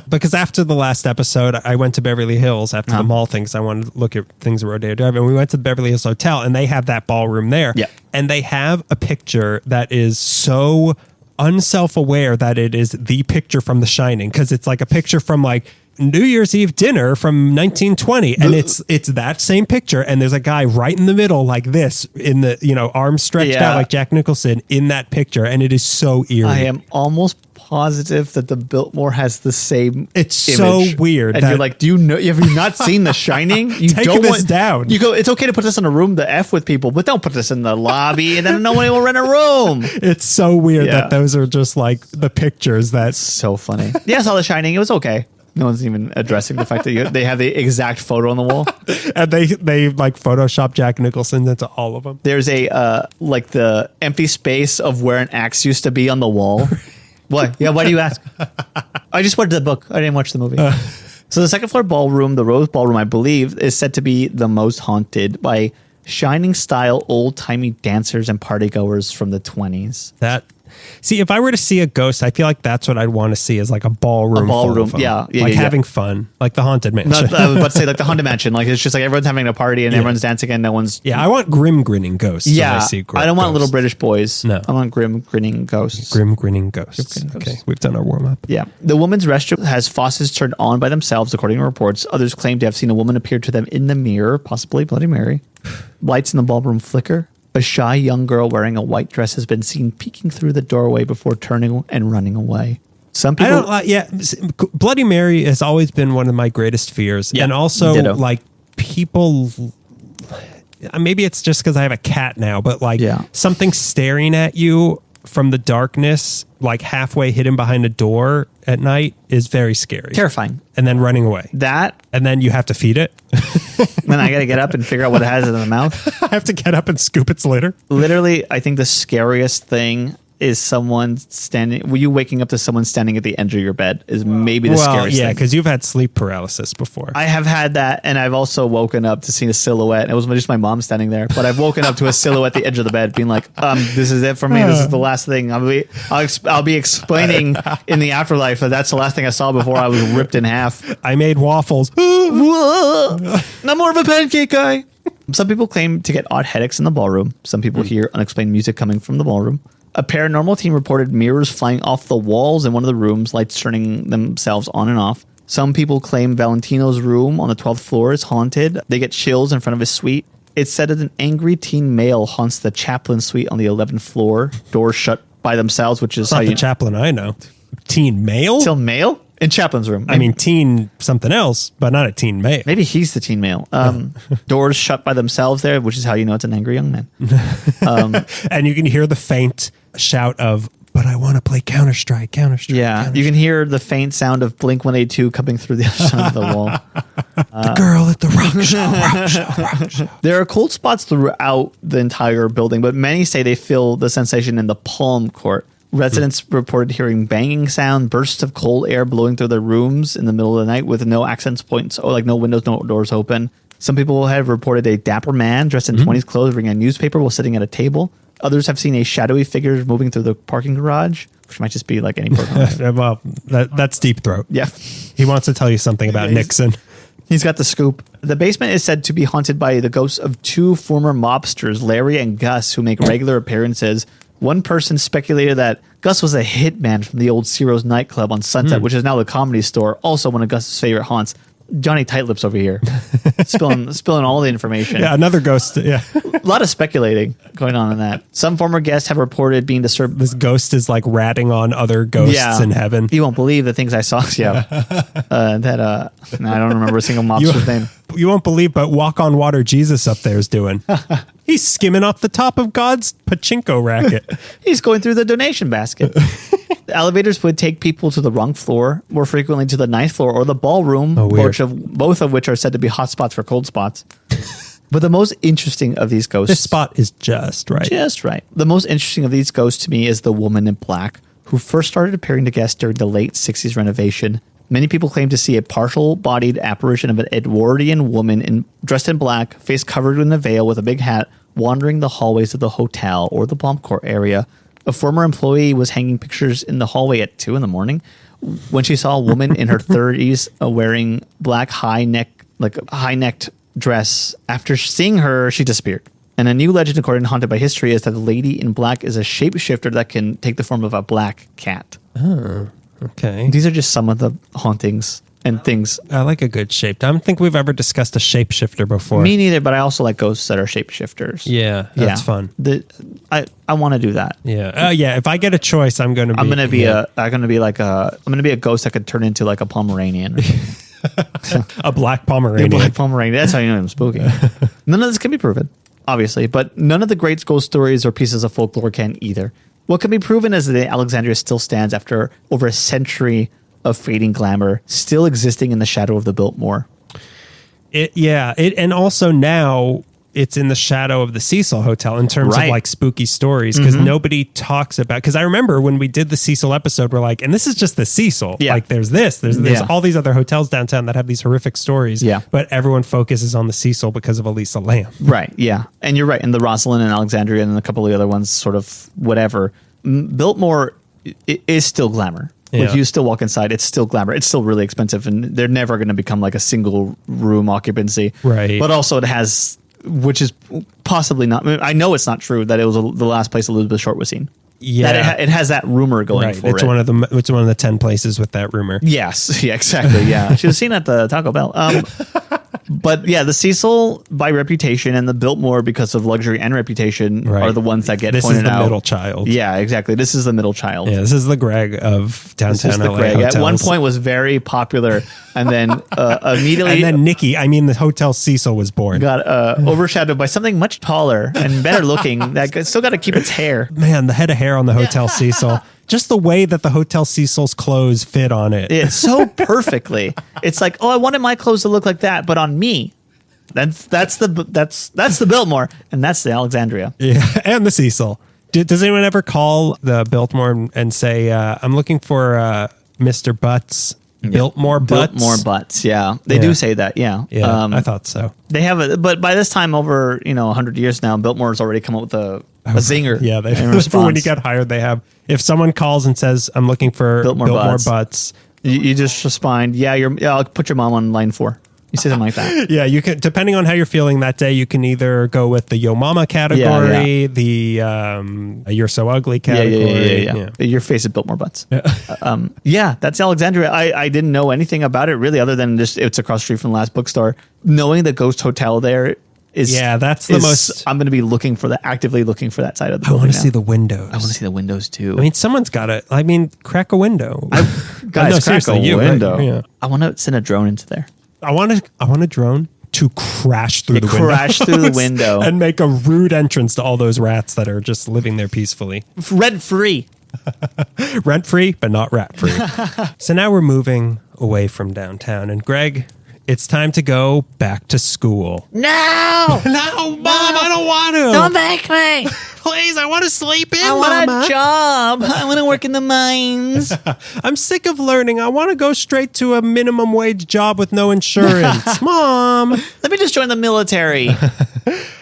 Because after the last episode, I went to Beverly Hills after the mall things. I wanted to look at things at Rodeo Drive, and we went to the Beverly Hills Hotel, and they have that ballroom there. Yeah. And they have a picture that is so unself-aware that it is the picture from The Shining, because it's like a picture from like New Year's Eve dinner from 1920, and it's that same picture, and there's a guy right in the middle like this, in the arms stretched out like Jack Nicholson in that picture, and it is so eerie. I am almost positive that the Biltmore has the same It's image. so weird. And you're like, have you not seen The Shining? You Take this down. You go, it's okay to put this in a room to F with people, but don't put this in the lobby, and then nobody will rent a room. It's so weird that those are just like the pictures. That's so funny. Yeah, I saw The Shining. It was okay. No one's even addressing the fact that they have the exact photo on the wall. And they like Photoshop Jack Nicholson into all of them. There's like the empty space of where an axe used to be on the wall. What? Yeah, why do you ask? I just read the book. I didn't watch the movie. So the second floor ballroom, the Rose Ballroom, I believe, is said to be the most haunted by Shining-style old-timey dancers and partygoers from the 20s. See, if I were to see a ghost, I feel like that's what I'd want to see, is like a ballroom. Full of them. Like having fun, like the Haunted Mansion. I was about to say like the Haunted Mansion. Like it's just like everyone's having a party and everyone's dancing and no one's. Yeah, I want grim grinning ghosts. Yeah, I don't want little British boys. No, I want grim grinning ghosts. Grim grinning ghosts. Okay, we've done our warm up. Yeah, the woman's restroom has faucets turned on by themselves, according to reports. Others claim to have seen a woman appear to them in the mirror, possibly Bloody Mary. Lights in the ballroom flicker. A shy young girl wearing a white dress has been seen peeking through the doorway before turning and running away. Some people, Bloody Mary has always been one of my greatest fears, and also like people. Maybe it's just because I have a cat now, but like something staring at you from the darkness, like halfway hidden behind a door at night, is very scary, terrifying, and then running away. And then you have to feed it. Then I got to get up and figure out what it has in the mouth. I have to get up and scoop its litter. Literally, I think the scariest thing is someone standing. Were you waking up to someone standing at the edge of your bed? Is maybe the scariest thing. Yeah, because you've had sleep paralysis before. I have had that, and I've also woken up to see a silhouette. It was just my mom standing there, but I've woken up to a silhouette at the edge of the bed, being like, "This is it for me. This is the last thing. I'll be explaining in the afterlife that that's the last thing I saw before I was ripped in half. I made waffles. I'm more of a pancake guy." Some people claim to get odd headaches in the ballroom. Some people hear unexplained music coming from the ballroom. A paranormal team reported mirrors flying off the walls in one of the rooms, lights turning themselves on and off. Some people claim Valentino's room on the 12th floor is haunted. They get chills in front of his suite. It's said that an angry teen male haunts the chaplain suite on the 11th floor, doors shut by themselves, which is not the chaplain I know. Teen male? Still male? In chaplain's room. I mean, teen something else, but not a teen male. Maybe he's the teen male. Doors shut by themselves there, which is how you know it's an angry young man. And you can hear the faint shout of, "But I want to play Counter-Strike, Counter-Strike." Yeah, Counter-Strike. You can hear the faint sound of Blink-182 coming through the other side of the wall. The girl at the rock show. There are cold spots throughout the entire building, but many say they feel the sensation in the Palm Court. Residents reported hearing banging sound, bursts of cold air blowing through their rooms in the middle of the night with no access points, or like no windows, no doors open. Some people have reported a dapper man dressed in 20s clothes reading a newspaper while sitting at a table. Others have seen a shadowy figure moving through the parking garage, which might just be like any parking. Well, that's Deep Throat. Yeah. He wants to tell you something about Nixon. He's got the scoop. The basement is said to be haunted by the ghosts of two former mobsters, Larry and Gus, who make regular appearances. One person speculated that Gus was a hitman from the old Ciro's nightclub on Sunset, which is now the Comedy Store, also one of Gus's favorite haunts. Johnny Tightlips over here, spilling all the information. Yeah, another ghost. Yeah, a lot of speculating going on in that. Some former guests have reported being disturbed. This ghost is like ratting on other ghosts in heaven. You won't believe the things I saw. Yeah, I don't remember a single mobster's name. You won't believe, but Walk on Water Jesus up there is doing. He's skimming off the top of God's pachinko racket. He's going through the donation basket. The elevators would take people to the wrong floor, more frequently to the 9th floor or the ballroom, both of which are said to be hot spots for cold spots. But the most interesting of these ghosts... This spot is just right. Just right. The most interesting of these ghosts to me is the woman in black, who first started appearing to guests during the late 60s renovation. Many people claim to see a partial-bodied apparition of an Edwardian woman dressed in black, face covered in a veil with a big hat, wandering the hallways of the hotel or the bomb court area. A former employee was hanging pictures in the hallway at 2 a.m. when she saw a woman in her 30s wearing black high-necked dress. After seeing her, she disappeared. And a new legend, according to Haunted by History, is that the lady in black is a shapeshifter that can take the form of a black cat. Oh, okay. These are just some of the hauntings and things. I like a good shape. I don't think we've ever discussed a shapeshifter before. Me neither, but I also like ghosts that are shapeshifters. Yeah, that's fun. I want to do that. Yeah. Yeah. If I get a choice, I'm going to be. I'm going to be a ghost that could turn into like a Pomeranian. A black Pomeranian. A black Pomeranian. That's how you know I'm spooky. None of this can be proven, obviously, but none of the great ghost stories or pieces of folklore can either. What can be proven is that Alexandria still stands after over a century of fading glamour, still existing in the shadow of the Biltmore. And also now it's in the shadow of the Cecil Hotel in terms of like spooky stories, because nobody talks about, because I remember when we did the Cecil episode, we're like, and this is just the Cecil. Yeah. Like there's all these other hotels downtown that have these horrific stories. Yeah. But everyone focuses on the Cecil because of Elisa Lam. Right. Yeah. And you're right. And the Rosslyn and Alexandria and a couple of the other ones, sort of whatever. Biltmore is still glamour. Yeah. If you still walk inside, it's still glamour. It's still really expensive, and they're never going to become like a single room occupancy. Right. But also it has, which is possibly not, I know it's not true that it was the last place Elizabeth Short was seen. Yeah. That it has that rumor going for it. It's one of the 10 places with that rumor. Yes. Yeah, exactly. Yeah. She was seen at the Taco Bell. But yeah, the Cecil by reputation and the Biltmore because of luxury and reputation are the ones that get pointed out. This is the middle child. Yeah, exactly. This is the middle child. Yeah, this is the Greg of downtown LA hotels. At one point was very popular, and then immediately... And then Nikki, the Hotel Cecil was born. Got overshadowed by something much taller and better looking that still got to keep its hair. Man, the head of hair on the Hotel Cecil. Just the way that the Hotel Cecil's clothes fit on it. It's so perfectly. It's like, I wanted my clothes to look like that, but on me. That's the Biltmore, and that's the Alexandria. Yeah, and the Cecil. Does anyone ever call the Biltmore and say, I'm looking for Mr. Butts, Biltmore Butts? Biltmore Butts, yeah. They do say that, yeah. Yeah, I thought so. They have it, but by this time, over 100 years now, Biltmore's already come up with a zinger. Yeah, for when you get hired, they have. If someone calls and says, I'm looking for Biltmore Butts. You just respond, I'll put your mom on line 4. You say something like that. Yeah, you can. Depending on how you're feeling that day, you can either go with the Yo Mama category, the You're So Ugly category. Yeah. Your face is Biltmore Butts. Yeah. That's Alexandria. I didn't know anything about it really, other than just it's across the street from the last bookstore. Knowing the Ghost Hotel there is that's the most. I'm going to be actively looking for that side of the building. I want to see the windows. I want to see the windows too. Someone's got to. crack a window. Guys, crack a window. I want to send a drone into there. I want a drone to crash through the window. Crash through the window. And make a rude entrance to all those rats that are just living there peacefully. Rent-free. Rent-free, but not rat-free. So now we're moving away from downtown. And Greg, it's time to go back to school. No! No, Mom, I don't want to. Don't make me. Please, I want to sleep in, I want a job. I want to work in the mines. I'm sick of learning. I want to go straight to a minimum wage job with no insurance. Mom. Let me just join the military.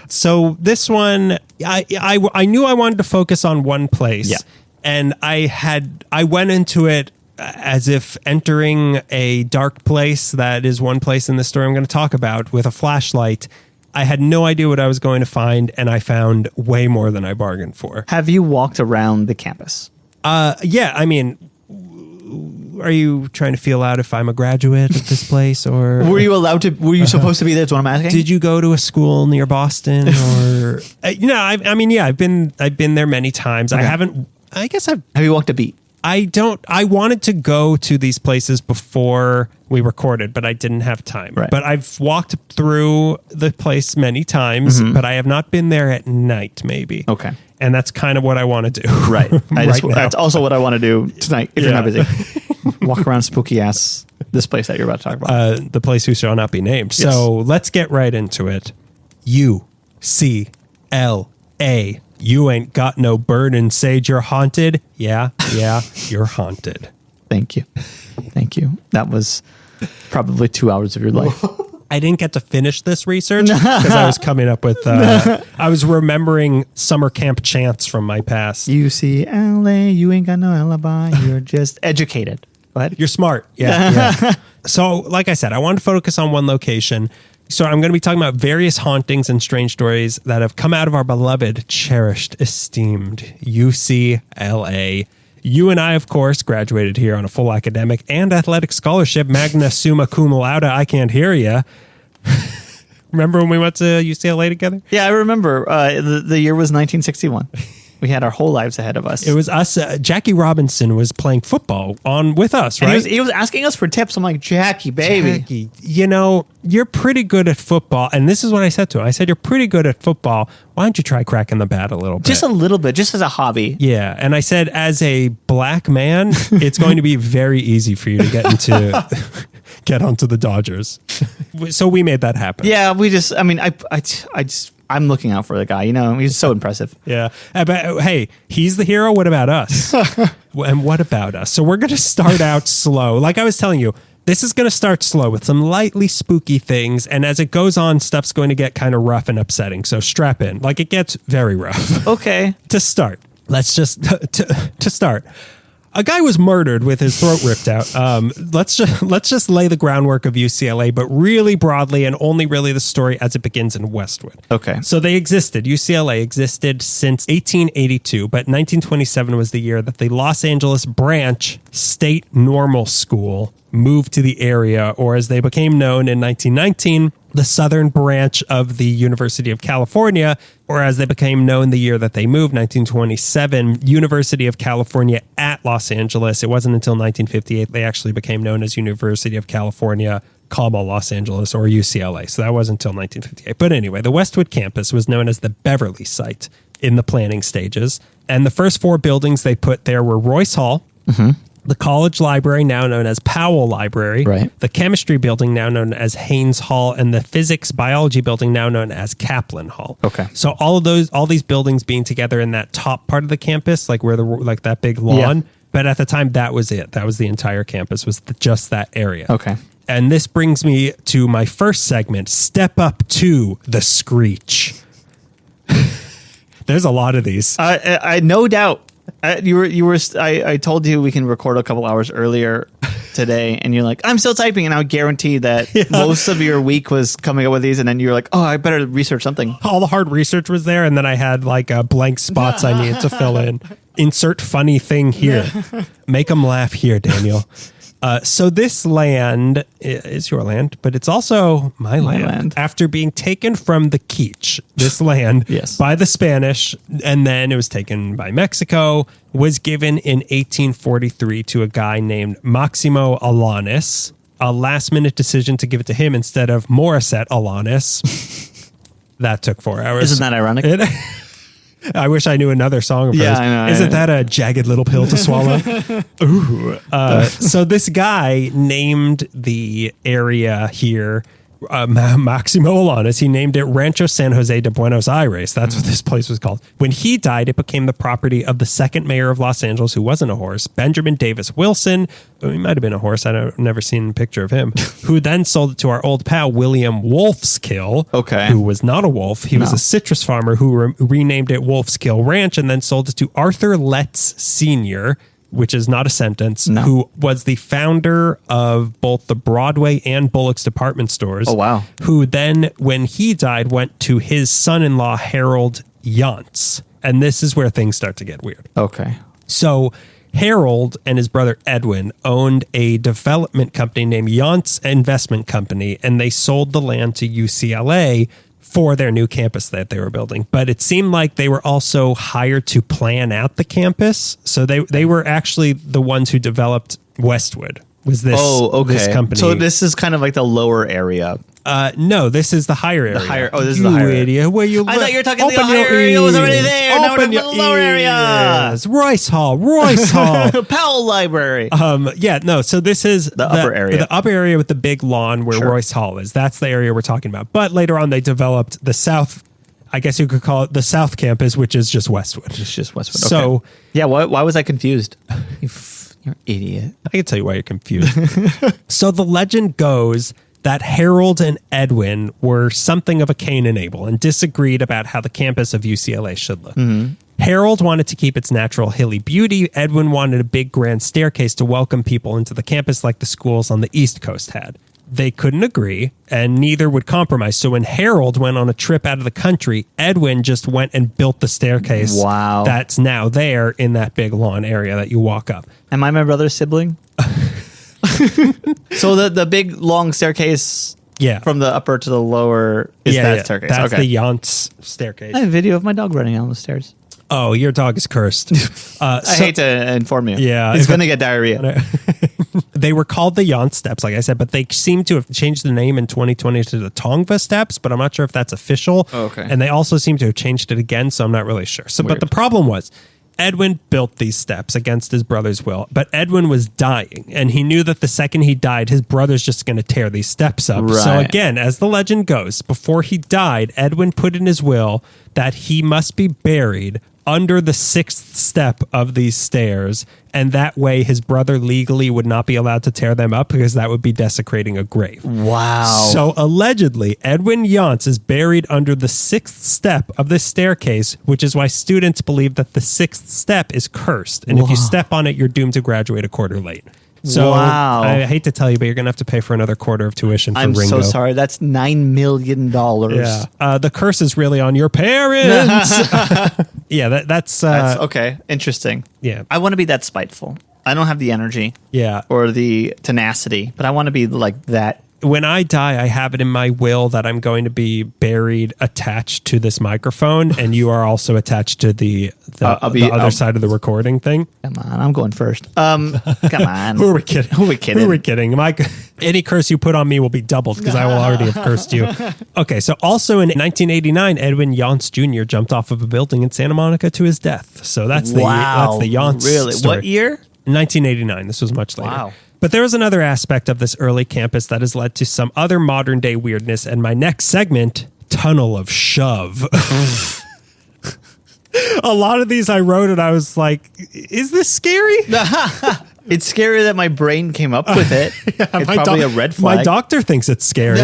So this one, I knew I wanted to focus on one place. Yeah. And I went into it as if entering a dark place that is one place in the story I'm going to talk about with a flashlight. I had no idea what I was going to find, and I found way more than I bargained for. Have you walked around the campus? Yeah. Are you trying to feel out if I'm a graduate of this place, or were you supposed to be there? That's what I'm asking. Did you go to a school near Boston, or I've been there many times. Okay. Have you walked a beat? I wanted to go to these places before we recorded, but I didn't have time. Right. But I've walked through the place many times, but I have not been there at night, maybe. Okay. And that's kind of what I want to do. Right. Now. That's also what I want to do tonight if you're not busy. Walk around spooky ass this place that you're about to talk about. The place who shall not be named. Yes. So let's get right into it. UCLA. You ain't got no bird and sage you're haunted. Yeah, you're haunted. Thank you. That was probably 2 hours of your life. I didn't get to finish this research because I was coming up with, I was remembering summer camp chants from my past. UCLA, you ain't got no alibi. You're just educated. Go ahead. You're smart. Yeah. So, like I said, I wanted to focus on one location. So I'm going to be talking about various hauntings and strange stories that have come out of our beloved, cherished, esteemed UCLA. You and I, of course, graduated here on a full academic and athletic scholarship, magna summa cum laude. I can't hear you. Remember when we went to UCLA together? Yeah, I remember. The year was 1961. We had our whole lives ahead of us. It was us. Jackie Robinson was playing football with us, right? And he was asking us for tips. I'm like, Jackie, baby. Jackie, you're pretty good at football. And this is what I said to him. I said, you're pretty good at football. Why don't you try cracking the bat a little bit? Just a little bit, just as a hobby. Yeah. And I said, as a black man, it's going to be very easy for you to get onto the Dodgers. So we made that happen. Yeah, I'm looking out for the guy. He's so impressive. Yeah. But hey, he's the hero. What about us? And what about us? So we're going to start out slow. Like I was telling you, this is going to start slow with some lightly spooky things. And as it goes on, stuff's going to get kind of rough and upsetting. So strap in. Like it gets very rough. Okay. To start, let's just, to start. A guy was murdered with his throat ripped out. Let's just lay the groundwork of UCLA, but really broadly and only really the story as it begins in Westwood. Okay. So they existed. UCLA existed since 1882, but 1927 was the year that the Los Angeles Branch State Normal School moved to the area, or as they became known in 1919, the Southern Branch of the University of California, or as they became known the year that they moved, 1927, University of California at Los Angeles. It wasn't until 1958 they actually became known as University of California, Los Angeles, or UCLA. So that wasn't until 1958. But anyway, the Westwood campus was known as the Beverly site in the planning stages. And the first four buildings they put there were Royce Hall, the college library, now known as Powell Library, right, the chemistry building, now known as Haynes Hall, and the physics biology building, now known as Kaplan Hall. Okay. So all these buildings being together in that top part of the campus, like where that big lawn. Yeah. But at the time, that was it. That was the entire campus, was just that area. Okay. And this brings me to my first segment, Step Up to the Screech. There's a lot of these. I no doubt. I told you we can record a couple hours earlier today, and you're like, I'm still typing, and I would guarantee that most of your week was coming up with these, and then you're like, oh, I better research something. All the hard research was there, and then I had like blank spots I needed to fill in. Insert funny thing here. Make them laugh here, Daniel. So this land is your land, but it's also my land. After being taken from the Quiche, this land, yes, by the Spanish, and then it was taken by Mexico, was given in 1843 to a guy named Maximo Alanis. A last-minute decision to give it to him instead of Morissette Alanis. That took 4 hours. Isn't that ironic? I wish I knew another song of hers. I know. Isn't that a jagged little pill to swallow? Ooh. So this guy named the area here Maximo Alanis. He named it Rancho San Jose de Buenos Aires. That's what this place was called. When he died, it became the property of the second mayor of Los Angeles, who wasn't a horse, Benjamin Davis Wilson. He might have been a horse. I've never seen a picture of him. Who then sold it to our old pal, William Wolfskill, who was not a wolf. He was a citrus farmer who renamed it Wolfskill Ranch and then sold it to Arthur Letts Sr., which is not a sentence, who was the founder of both the Broadway and Bullock's department stores. Oh, wow. Who then, when he died, went to his son-in-law, Harold Yantz. And this is where things start to get weird. Okay. So Harold and his brother Edwin owned a development company named Yantz Investment Company, and they sold the land to UCLA for their new campus that they were building. But it seemed like they were also hired to plan out the campus. So they were actually the ones who developed Westwood. Was this this company? So this is kind of like the lower area. No, this is the higher area. This is the higher area. Where you I thought you were talking the higher area was already there. Now we're talking about the lower area. Royce Hall. Powell Library. So this is the upper area. The upper area with the big lawn where Royce Hall is. That's the area we're talking about. But later on, they developed the south, I guess you could call it the South Campus, which is just Westwood. It's just Westwood. So, okay. Yeah, why was I confused? You're an idiot. I can tell you why you're confused. So the legend goes that Harold and Edwin were something of a Cain and Abel and disagreed about how the campus of UCLA should look. Mm-hmm. Harold wanted to keep its natural hilly beauty. Edwin wanted a big grand staircase to welcome people into the campus like the schools on the East Coast had. They couldn't agree, and neither would compromise. So when Harold went on a trip out of the country, Edwin just went and built the staircase that's now there in that big lawn area that you walk up. Am I my brother's sibling? So the big long staircase from the upper to the lower is that staircase. That's the Yance staircase. I have a video of my dog running down the stairs. Oh, your dog is cursed. I hate to inform you. Yeah. It's going to get diarrhea. They were called the Yance Steps, like I said, but they seem to have changed the name in 2020 to the Tongva Steps, but I'm not sure if that's official. Oh, okay. And they also seem to have changed it again, so I'm not really sure. So, Weird. But the problem was, Edwin built these steps against his brother's will, but Edwin was dying, and he knew that the second he died, his brother's just going to tear these steps up. Right. So again, as the legend goes, before he died, Edwin put in his will that he must be buried under the 6th step of these stairs, and that way his brother legally would not be allowed to tear them up because that would be desecrating a grave. Wow. So allegedly, Edwin Yance is buried under the 6th step of this staircase, which is why students believe that the 6th step is cursed, and if you step on it, you're doomed to graduate a quarter late. So I hate to tell you, but you're going to have to pay for another quarter of tuition for Ringo. I'm so sorry. That's $9 million. Yeah. The curse is really on your parents. Yeah, that's okay. Interesting. Yeah. I want to be that spiteful. I don't have the energy. Yeah. Or the tenacity, but I want to be like that. When I die, I have it in my will that I'm going to be buried attached to this microphone, and you are also attached to the other side of the recording thing. Come on, I'm going first. Come on. Who are we kidding? Who are we kidding? Any curse you put on me will be doubled because I will already have cursed you. Okay, so also in 1989, Edwin Yance Jr. jumped off of a building in Santa Monica to his death. So that's the Yance Really? story. What year? 1989. This was much later. Wow. But there was another aspect of this early campus that has led to some other modern day weirdness. And my next segment, Tunnel of Shove. A lot of these I wrote and I was like, is this scary? It's scary that my brain came up with it. It's probably a red flag. My doctor thinks it's scary.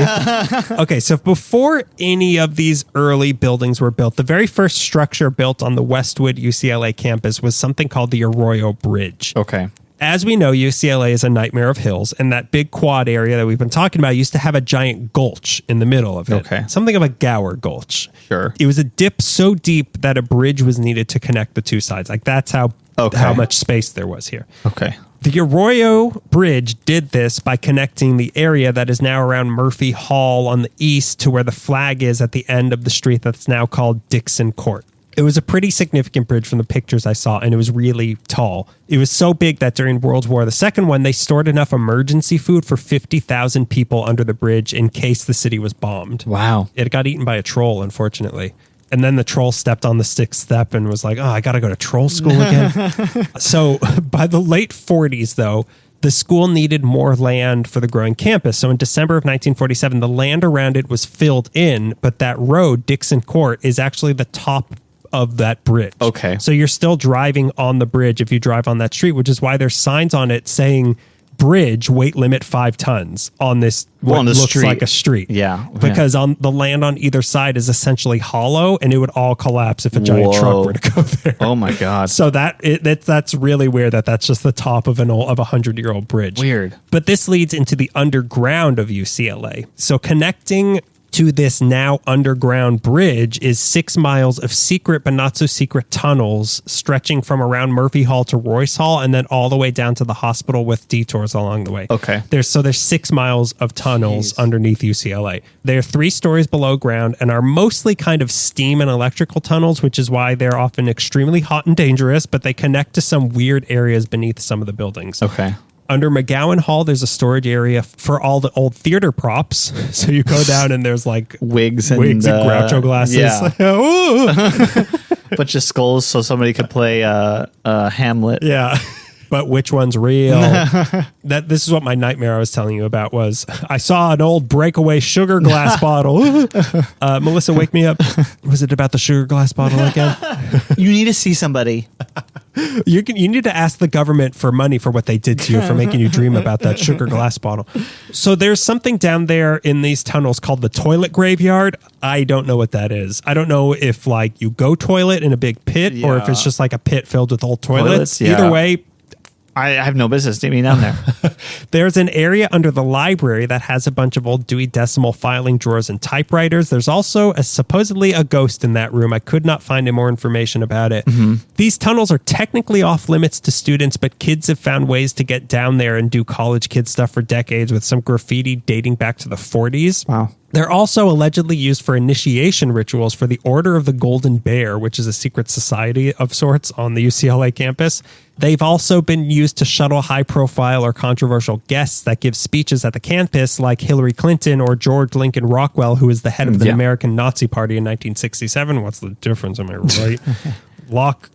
Okay, so before any of these early buildings were built, the very first structure built on the Westwood UCLA campus was something called the Arroyo Bridge. Okay. As we know, UCLA is a nightmare of hills, and that big quad area that we've been talking about used to have a giant gulch in the middle of it. Okay. Something of a Gower Gulch. Sure. It was a dip so deep that a bridge was needed to connect the two sides. Like, that's how much space there was here. Okay. The Arroyo Bridge did this by connecting the area that is now around Murphy Hall on the east to where the flag is at the end of the street that's now called Dixon Court. It was a pretty significant bridge from the pictures I saw, and it was really tall. It was so big that during World War II, they stored enough emergency food for 50,000 people under the bridge in case the city was bombed. Wow. It got eaten by a troll, unfortunately. And then the troll stepped on the 6th step and was like, I got to go to troll school again. So by the late 40s, though, the school needed more land for the growing campus. So in December of 1947, the land around it was filled in, but that road, Dixon Court, is actually the top of that bridge. Okay. So you're still driving on the bridge if you drive on that street, which is why there's signs on it saying bridge, weight limit 5 tons on this what looks street. Like a street. Yeah. Because on the land on either side is essentially hollow, and it would all collapse if a giant truck were to go there. Oh my God. So that's really weird that's just the top of a 100-year-old bridge. Weird. But this leads into the underground of UCLA. So connecting to this now underground bridge is 6 miles of secret but not so secret tunnels stretching from around Murphy Hall to Royce Hall and then all the way down to the hospital with detours along the way. Okay. There's 6 miles of tunnels underneath UCLA. They're 3 stories below ground and are mostly kind of steam and electrical tunnels, which is why they're often extremely hot and dangerous, but they connect to some weird areas beneath some of the buildings. Okay. Under McGowan Hall, there's a storage area for all the old theater props. So you go down and there's like wigs and Groucho glasses. Yeah. Bunch of skulls so somebody could play Hamlet. Yeah. But which one's real? This is what my nightmare I was telling you about was I saw an old breakaway sugar glass bottle. Melissa, wake me up. Was it about the sugar glass bottle again? You need to see somebody. You need to ask the government for money for what they did to you for making you dream about that sugar glass bottle. So there's something down there in these tunnels called the toilet graveyard. I don't know what that is. I don't know if like you go toilet in a big pit or if it's just like a pit filled with old toilets. Either way, I have no business being down there. There's an area under the library that has a bunch of old Dewey Decimal filing drawers and typewriters. There's also supposedly a ghost in that room. I could not find any more information about it. Mm-hmm. These tunnels are technically off limits to students, but kids have found ways to get down there and do college kid stuff for decades with some graffiti dating back to the 40s. Wow. They're also allegedly used for initiation rituals for the Order of the Golden Bear, which is a secret society of sorts on the UCLA campus. They've also been used to shuttle high-profile or controversial guests that give speeches at the campus, like Hillary Clinton or George Lincoln Rockwell, who was the head of the American Nazi Party in 1967. What's the difference? Am I right? Lock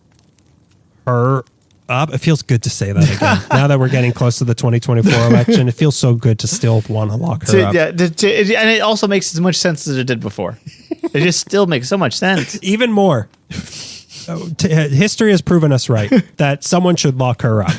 her up. It feels good to say that again. Now that we're getting close to the 2024 election, it feels so good to still want to lock her up. Yeah, and it also makes as much sense as it did before. It just still makes so much sense. Even more. History has proven us right that someone should lock her up.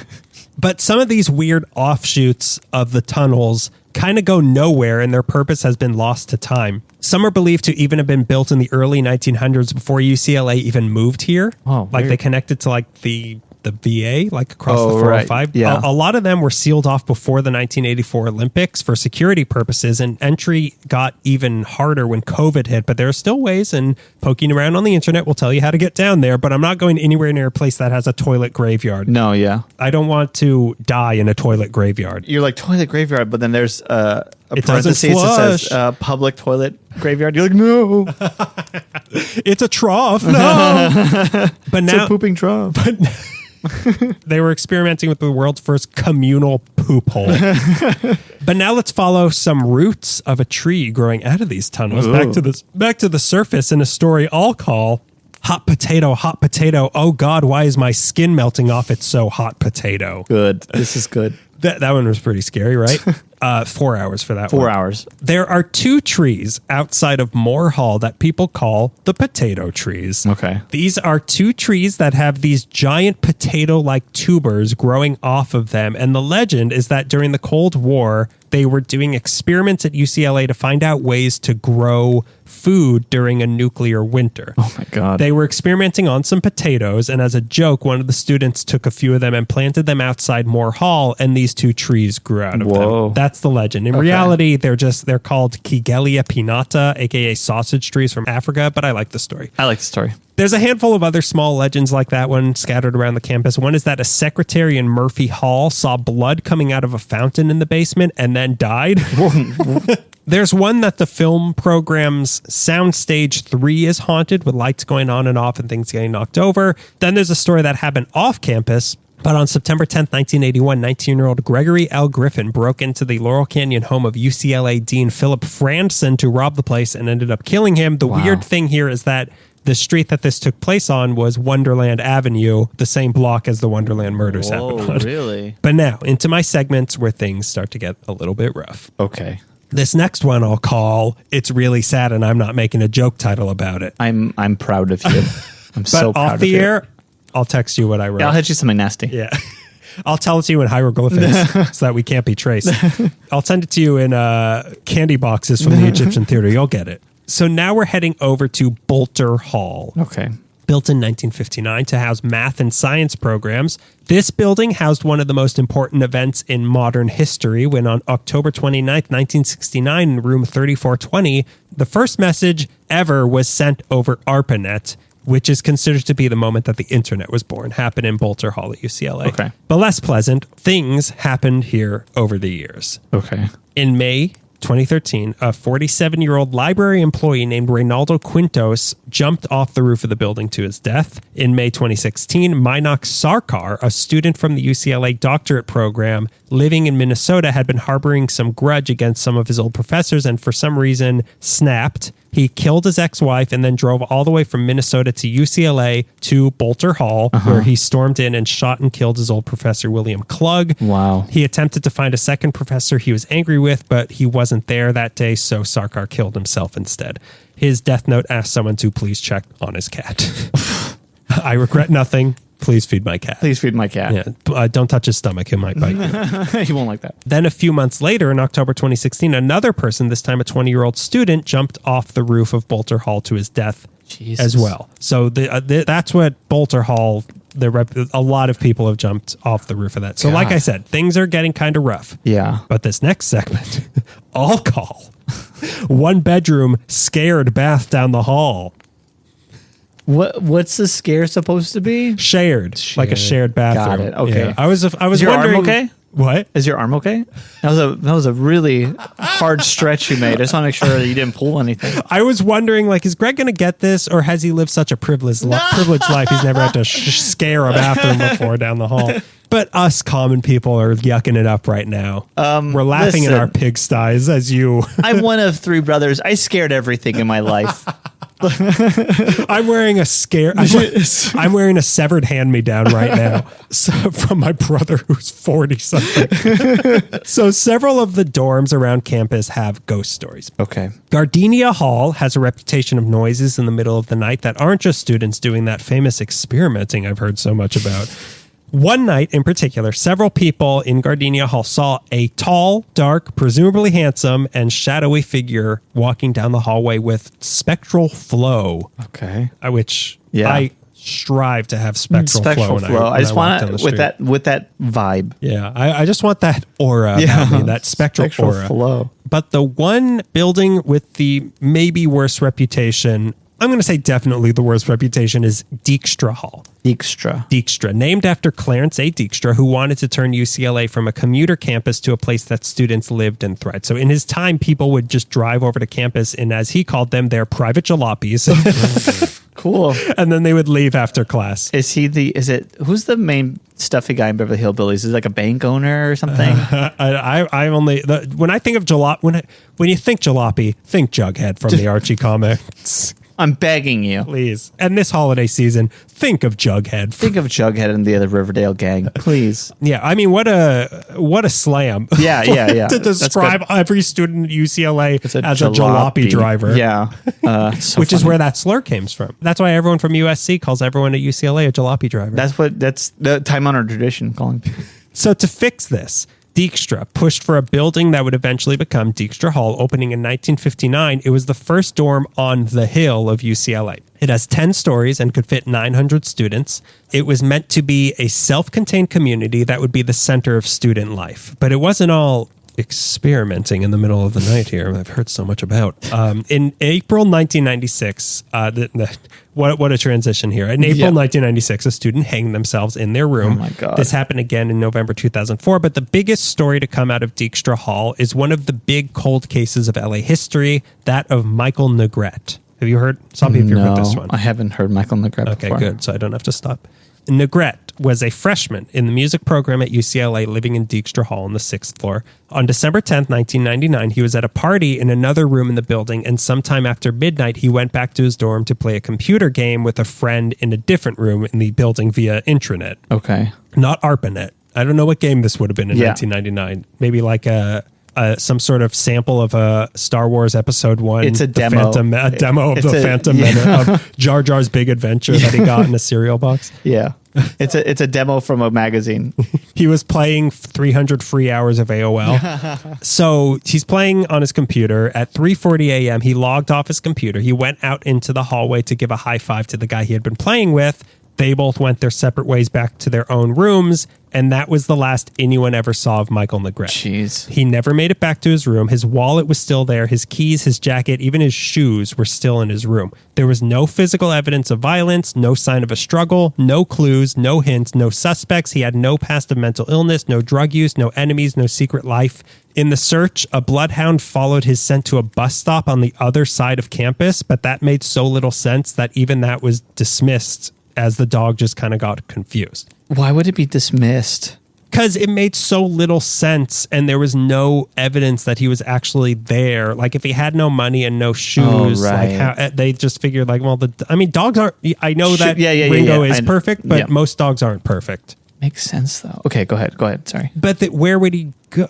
But some of these weird offshoots of the tunnels kind of go nowhere and their purpose has been lost to time. Some are believed to even have been built in the early 1900s before UCLA even moved here. Oh, like weird. They connected to like the VA, like across the 405. Right. Yeah. A lot of them were sealed off before the 1984 Olympics for security purposes, and entry got even harder when COVID hit. But there are still ways, and poking around on the internet will tell you how to get down there. But I'm not going anywhere near a place that has a toilet graveyard. No, yeah. I don't want to die in a toilet graveyard. You're like, toilet graveyard, but then there's a it parentheses that says public toilet graveyard. You're like, no. It's a trough. No. But now, it's a pooping trough. But they were experimenting with the world's first communal poop hole. But now let's follow some roots of a tree growing out of these tunnels back to the surface in a story I'll call Hot Potato, Hot Potato. Oh God, why is my skin melting off? It's so hot potato. Good. This is good. That one was pretty scary, right? 4 hours for that 4 hours. There are 2 trees outside of Moore Hall that people call the potato trees. Okay. These are 2 trees that have these giant potato-like tubers growing off of them. And the legend is that during the Cold War, they were doing experiments at UCLA to find out ways to grow food during a nuclear winter. Oh my God. They were experimenting on some potatoes, and as a joke, one of the students took a few of them and planted them outside Moore Hall, and these 2 trees grew out of them. That's the legend. In reality, they're called Kigelia pinnata, aka sausage trees from Africa, but I like the story. I like the story. There's a handful of other small legends like that one scattered around the campus. One is that a secretary in Murphy Hall saw blood coming out of a fountain in the basement and then died. There's one that the film program's Soundstage 3 is haunted with lights going on and off and things getting knocked over. Then there's a story that happened off campus. But on September 10th, 1981, 19-year-old Gregory L. Griffin broke into the Laurel Canyon home of UCLA Dean Philip Franson to rob the place and ended up killing him. The weird thing here is that the street that this took place on was Wonderland Avenue, the same block as the Wonderland murders happened on. Really? But now, into my segments where things start to get a little bit rough. Okay. This next one I'll call It's Really Sad and I'm Not Making a Joke title about it. I'm proud of you. I'm so proud of you. But off the air, I'll text you what I wrote. Yeah, I'll hit you something nasty. Yeah. I'll tell it to you in hieroglyphics so that we can't be traced. I'll send it to you in candy boxes from the Egyptian theater. You'll get it. So now we're heading over to Bolter Hall. Okay. Built in 1959 to house math and science programs, this building housed one of the most important events in modern history when on October 29th, 1969, in room 3420, the first message ever was sent over ARPANET, which is considered to be the moment that the internet was born, happened in Boulter Hall at UCLA. Okay. But less pleasant things happened here over the years. Okay. In May 2013, a 47-year-old library employee named Reynaldo Quintos jumped off the roof of the building to his death. In May 2016, Mainak Sarkar, a student from the UCLA doctorate program living in Minnesota, had been harboring some grudge against some of his old professors and for some reason snapped. He killed his ex-wife and then drove all the way from Minnesota to UCLA to Boulter Hall, where he stormed in and shot and killed his old professor, William Klug. Wow. He attempted to find a second professor he was angry with, but he wasn't there that day, so Sarkar killed himself instead. His death note asked someone to please check on his cat. I regret nothing. Please feed my cat. Please feed my cat. Yeah, don't touch his stomach. He might bite you. He won't like that. Then a few months later, in October 2016, another person, this time a 20-year-old student, jumped off the roof of Boulter Hall to his death as well. So that's what Boulter Hall, a lot of people have jumped off the roof of that. So like I said, things are getting kind of rough. Yeah. But this next segment, I'll call one bedroom scared bath down the hall. What's the scare supposed to be? Shared. Like a shared bathroom. Got it. Okay. Yeah. I was Is your wondering. arm okay? What? Is your arm okay? That was a really hard stretch you made. I just want to make sure that you didn't pull anything. I was wondering, like, is Greg going to get this, or has he lived such a privileged life he's never had to scare a bathroom before down the hall? But us common people are yucking it up right now. We're laughing in our pigsties as you. I'm one of three brothers. I scared everything in my life. I'm wearing a I'm wearing a severed hand-me-down right now from my brother who's 40-something. So several of the dorms around campus have ghost stories. Okay. Gardenia Hall has a reputation of noises in the middle of the night that aren't just students doing that famous experimenting I've heard so much about. One night in particular, several people in Gardenia Hall saw a tall, dark, presumably handsome, and shadowy figure walking down the hallway with spectral flow. Okay. Which I strive to have spectral flow. I just want to, with that vibe. Yeah, I just want that aura about me, that spectral aura. Flow. But the one building with the maybe worst reputation, I'm going to say definitely the worst reputation, is Dijkstra Hall. Dijkstra, named after Clarence A. Dijkstra, who wanted to turn UCLA from a commuter campus to a place that students lived and thrived. So in his time, people would just drive over to campus in, as he called them, their private jalopies. Cool. And then they would leave after class. Who's the main stuffy guy in Beverly Hillbillies? Is it like a bank owner or something? When I think of jalop, when you think jalopy, think Jughead from the Archie comics. I'm begging you. Please. And this holiday season, think of Jughead. Think of Jughead and the other Riverdale gang, please. Yeah, I mean, what a slam. Yeah. To describe every student at UCLA as a jalopy driver. Yeah. Which is where that slur came from. That's why everyone from USC calls everyone at UCLA a jalopy driver. That's the time-honored tradition, calling people. So to fix this, Dijkstra pushed for a building that would eventually become Dijkstra Hall, opening in 1959. It was the first dorm on the hill of UCLA. It has 10 stories and could fit 900 students. It was meant to be a self-contained community that would be the center of student life. But it wasn't all experimenting in the middle of the night here. I've heard so much about. In April 1996, what a transition here. In April 1996, a student hanged themselves in their room. Oh my God. This happened again in November 2004. But the biggest story to come out of Dijkstra Hall is one of the big cold cases of LA history, that of Michael Negrete. Have you heard? Some of you have heard this one. I haven't heard Michael Negrete before. Okay, good. So I don't have to stop. Negrete was a freshman in the music program at UCLA living in Dijkstra Hall on the 6th floor. On December 10th, 1999, he was at a party in another room in the building, and sometime after midnight, he went back to his dorm to play a computer game with a friend in a different room in the building via intranet. Okay. Not ARPANET. I don't know what game this would have been in 1999. Maybe like some sort of sample of a Star Wars Episode 1. It's a demo. A demo of the Phantom Menace, of Jar Jar's Big Adventure that he got in a cereal box. Yeah. It's a demo from a magazine. He was playing 300 free hours of AOL. So he's playing on his computer. At 3:40 a.m., he logged off his computer. He went out into the hallway to give a high five to the guy he had been playing with. They both went their separate ways back to their own rooms, and that was the last anyone ever saw of Michael Negrete. Jeez. He never made it back to his room. His wallet was still there. His keys, his jacket, even his shoes were still in his room. There was no physical evidence of violence, no sign of a struggle, no clues, no hints, no suspects. He had no past of mental illness, no drug use, no enemies, no secret life. In the search, a bloodhound followed his scent to a bus stop on the other side of campus, but that made so little sense that even that was dismissed as the dog just kind of got confused. Why would it be dismissed? Because it made so little sense and there was no evidence that he was actually there. Like if he had no money and no shoes, like how they just figured like, well, dogs aren't, I know that Ringo is perfect, but most dogs aren't perfect. Makes sense though. Okay, go ahead. Sorry. But where would he go?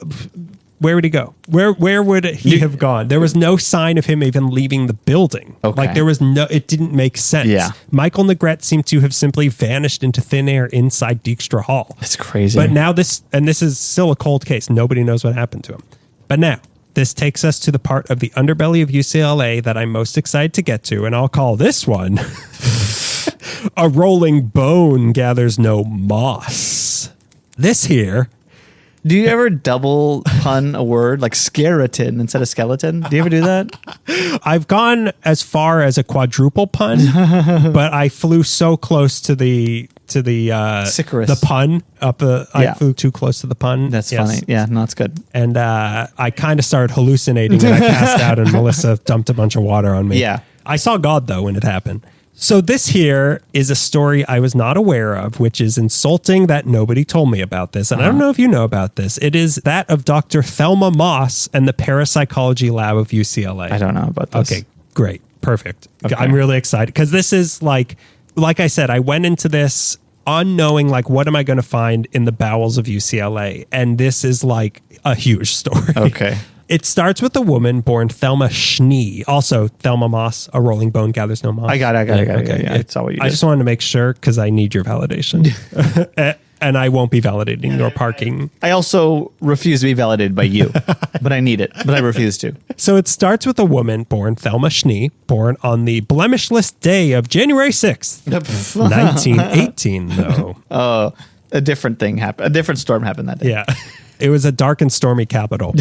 Where would he go? Where would he have gone? There was no sign of him even leaving the building. Okay. Like there was it didn't make sense. Yeah. Michael Negrete seemed to have simply vanished into thin air inside Dijkstra Hall. That's crazy. But now this is still a cold case. Nobody knows what happened to him. But now this takes us to the part of the underbelly of UCLA that I'm most excited to get to, and I'll call this one A Rolling Bone Gathers No Moss. This here. Do you ever double pun a word like skeleton instead of skeleton? Do you ever do that? I've gone as far as a quadruple pun, but I flew so close to the Sicarus. The pun up. I flew too close to the pun. That's funny. Yeah, no, it's good. And I kind of started hallucinating and I passed out and Melissa dumped a bunch of water on me. Yeah. I saw God though when it happened. So this here is a story I was not aware of, which is insulting that nobody told me about this. And I don't know if you know about this. It is that of Dr. Thelma Moss and the Parapsychology Lab of UCLA. I don't know about this. Okay, great. Perfect. Okay. I'm really excited because this is like I said, I went into this unknowing like what am I going to find in the bowels of UCLA? And this is like a huge story. Okay. It starts with a woman born Thelma Schnee. Also, Thelma Moss, A Rolling Bone Gathers No Moss. I got it. Okay. Yeah, it's all what you did. I just wanted to make sure because I need your validation. And I won't be validating your parking. I also refuse to be validated by you, but I need it. But I refuse to. So it starts with a woman born Thelma Schnee, born on the blemishless day of January 6th, 1918, though. A different thing happened. A different storm happened that day. Yeah. It was a dark and stormy capital.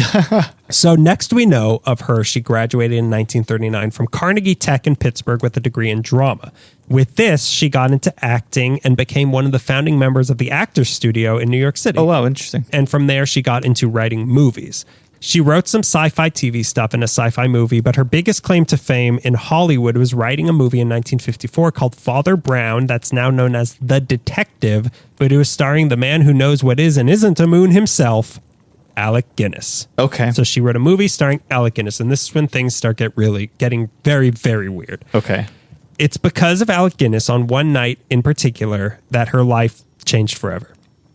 So next we know of her, she graduated in 1939 from Carnegie Tech in Pittsburgh with a degree in drama. With this, she got into acting and became one of the founding members of the Actors Studio in New York City. Oh, wow. Interesting. And from there, she got into writing movies. She wrote some sci-fi TV stuff in a sci-fi movie, but her biggest claim to fame in Hollywood was writing a movie in 1954 called Father Brown that's now known as The Detective, but it was starring the man who knows what is and isn't a moon himself, Alec Guinness. Okay. So she wrote a movie starring Alec Guinness, and this is when things start getting very, very weird. Okay. It's because of Alec Guinness on one night in particular that her life changed forever.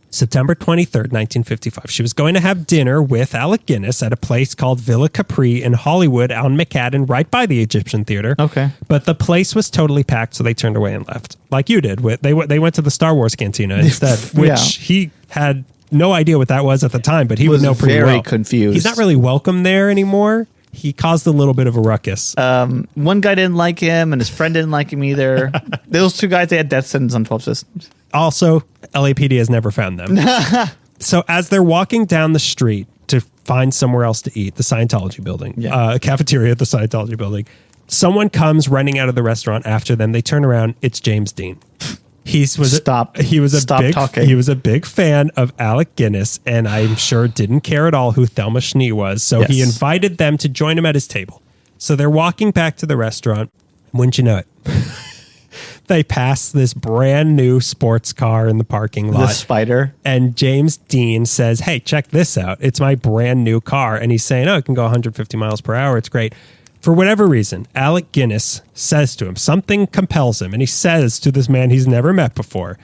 September 23rd, 1955. She was going to have dinner with Alec Guinness at a place called Villa Capri in Hollywood on McAdden, right by the Egyptian Theater. Okay. But the place was totally packed, so they turned away and left. Like you did. They went to the Star Wars Cantina instead, which he had no idea what that was at the time, but he would know pretty well. Very confused. He's not really welcome there anymore. He caused a little bit of a ruckus. One guy didn't like him, and his friend didn't like him either. Those two guys, they had death sentences on 12 systems. Also, LAPD has never found them. So as they're walking down the street to find somewhere else to eat, the Scientology building, cafeteria at the Scientology building, someone comes running out of the restaurant after them. They turn around. It's James Dean. He was a big fan of Alec Guinness, and I'm sure didn't care at all who Thelma Schnee was. So he invited them to join him at his table. So they're walking back to the restaurant. Wouldn't you know it? They pass this brand new sports car in the parking lot. The Spider. And James Dean says, hey, check this out. It's my brand new car. And he's saying, oh, it can go 150 miles per hour. It's great. For whatever reason, Alec Guinness says to him, something compels him. And he says to this man he's never met before,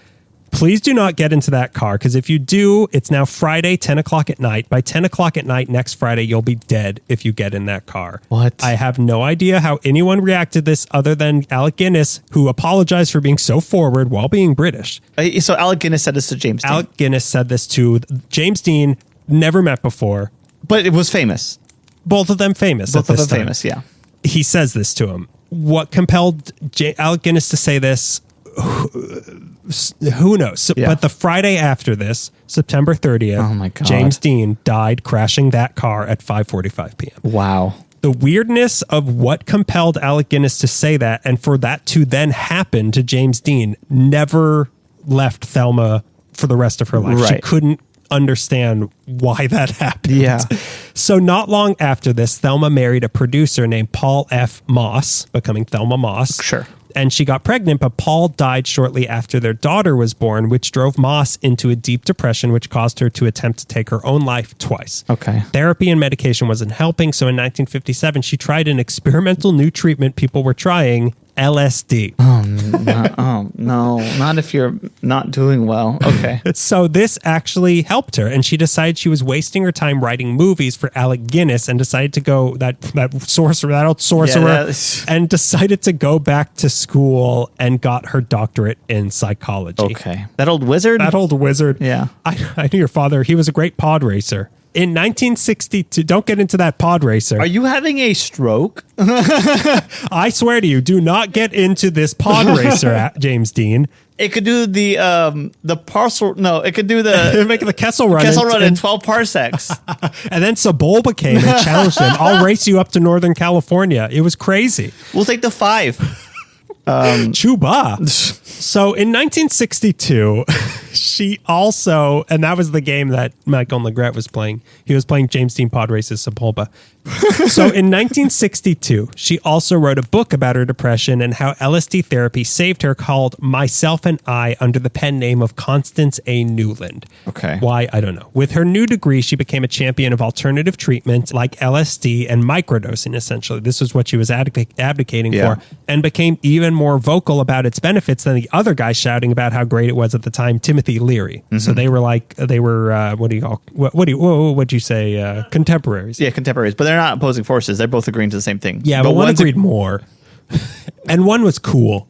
please do not get into that car, because if you do, it's now Friday, 10 o'clock at night. By 10 o'clock at night next Friday, you'll be dead if you get in that car. What? I have no idea how anyone reacted this other than Alec Guinness, who apologized for being so forward while being British. So Alec Guinness said this to James Dean. Alec Guinness said this to James Dean, never met before. But it was famous. Both of them famous. Both of them famous, yeah. He says this to him. What compelled Alec Guinness to say this? Who knows? Yeah. But the Friday after this, September 30th, oh my God, James Dean died crashing that car at 5:45 p.m. Wow. The weirdness of what compelled Alec Guinness to say that, and for that to then happen to James Dean, never left Thelma for the rest of her life. Right. She couldn't understand why that happened. Yeah. So not long after this, Thelma married a producer named Paul F. Moss, becoming Thelma Moss. Sure. And she got pregnant, but Paul died shortly after their daughter was born, which drove Moss into a deep depression, which caused her to attempt to take her own life twice. Okay. Therapy and medication wasn't helping, so in 1957, she tried an experimental new treatment people were trying, LSD. No, not if you're not doing well. Okay. So this actually helped her, and she decided she was wasting her time writing movies for Alec Guinness, and decided to go that old sorcerer, and decided to go back to school and got her doctorate in psychology. Okay. That old wizard? Yeah. I knew your father. He was a great pod racer. In 1962, don't get into that pod racer. Are you having a stroke? I swear to you, do not get into this pod racer, James Dean. It could do the parcel. No, it could do the make the Kessel Run. In 12 parsecs. And then Sebulba came and challenged him. I'll race you up to Northern California. It was crazy. We'll take the 5. Chuba. So in 1962, she also, and that was the game that Michael Legret was playing. He was playing James Dean Pod Races Sepulpa. So in 1962, she also wrote a book about her depression and how LSD therapy saved her, called Myself and I, under the pen name of Constance A. Newland. Okay. Why? I don't know. With her new degree, she became a champion of alternative treatment like LSD and microdosing, essentially. This was what she was advocating for, and became even more vocal about its benefits than the other guy shouting about how great it was at the time, Timothy Leary. Mm-hmm. So they were what'd you say? Contemporaries. Yeah, contemporaries. But they're not opposing forces. They're both agreeing to the same thing. Yeah, but one agreed more. And one was cool.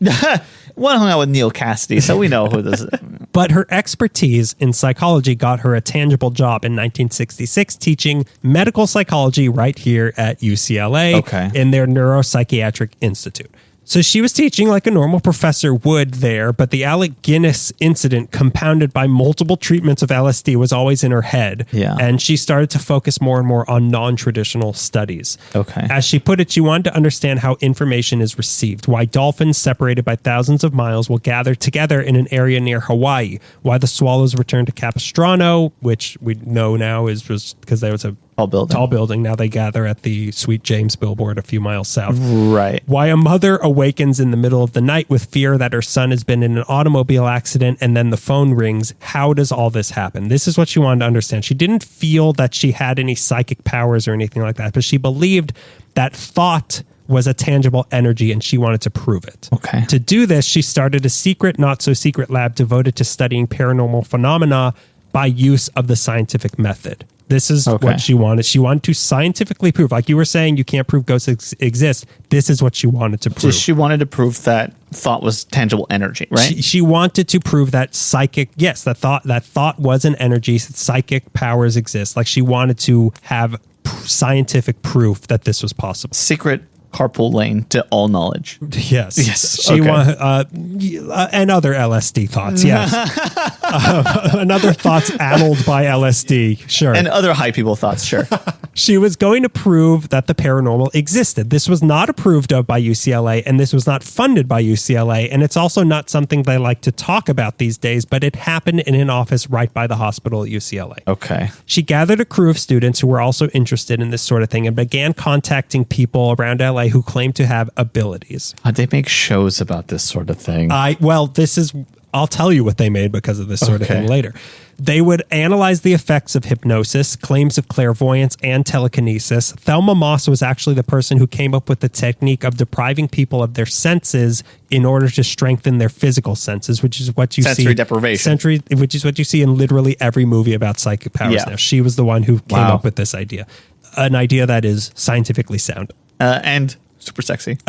One hung out with Neil Cassidy, so we know who this is. But her expertise in psychology got her a tangible job in 1966, teaching medical psychology right here at UCLA in their Neuropsychiatric Institute. So she was teaching like a normal professor would there, but the Alec Guinness incident, compounded by multiple treatments of LSD, was always in her head. Yeah. And she started to focus more and more on non-traditional studies. Okay. As she put it, she wanted to understand how information is received, why dolphins separated by thousands of miles will gather together in an area near Hawaii, why the swallows return to Capistrano, which we know now is just because there was a tall building. Now they gather at the Sweet James billboard a few miles south. Right. Why a mother awakens in the middle of the night with fear that her son has been in an automobile accident, and then the phone rings. How does all this happen? This is what she wanted to understand. She didn't feel that she had any psychic powers or anything like that, but she believed that thought was a tangible energy, and she wanted to prove it. Okay. To do this, she started a secret, not so secret lab devoted to studying paranormal phenomena by use of the scientific method. This is what she wanted. She wanted to scientifically prove, like you were saying, you can't prove ghosts exist. This is what she wanted to prove. She wanted to prove that thought was tangible energy, right? She wanted to prove that that thought was an energy, psychic powers exist. Like she wanted to have scientific proof that this was possible. Secret carpool lane to all knowledge. Yes. She wanted, and other LSD thoughts. Yes. And other thoughts addled by LSD. Sure. And other high people thoughts. Sure. She was going to prove that the paranormal existed. This was not approved of by UCLA, and this was not funded by UCLA. And it's also not something they like to talk about these days, but it happened in an office right by the hospital at UCLA. Okay. She gathered a crew of students who were also interested in this sort of thing and began contacting people around LA who claimed to have abilities. They make shows about this sort of thing. This is I'll tell you what they made because of this sort of thing later. They would analyze the effects of hypnosis, claims of clairvoyance, and telekinesis. Thelma Moss was actually the person who came up with the technique of depriving people of their senses in order to strengthen their physical senses, which is what you see. Sensory deprivation. Which is what you see in literally every movie about psychic powers now. She was the one who came up with this idea. An idea that is scientifically sound. And super sexy.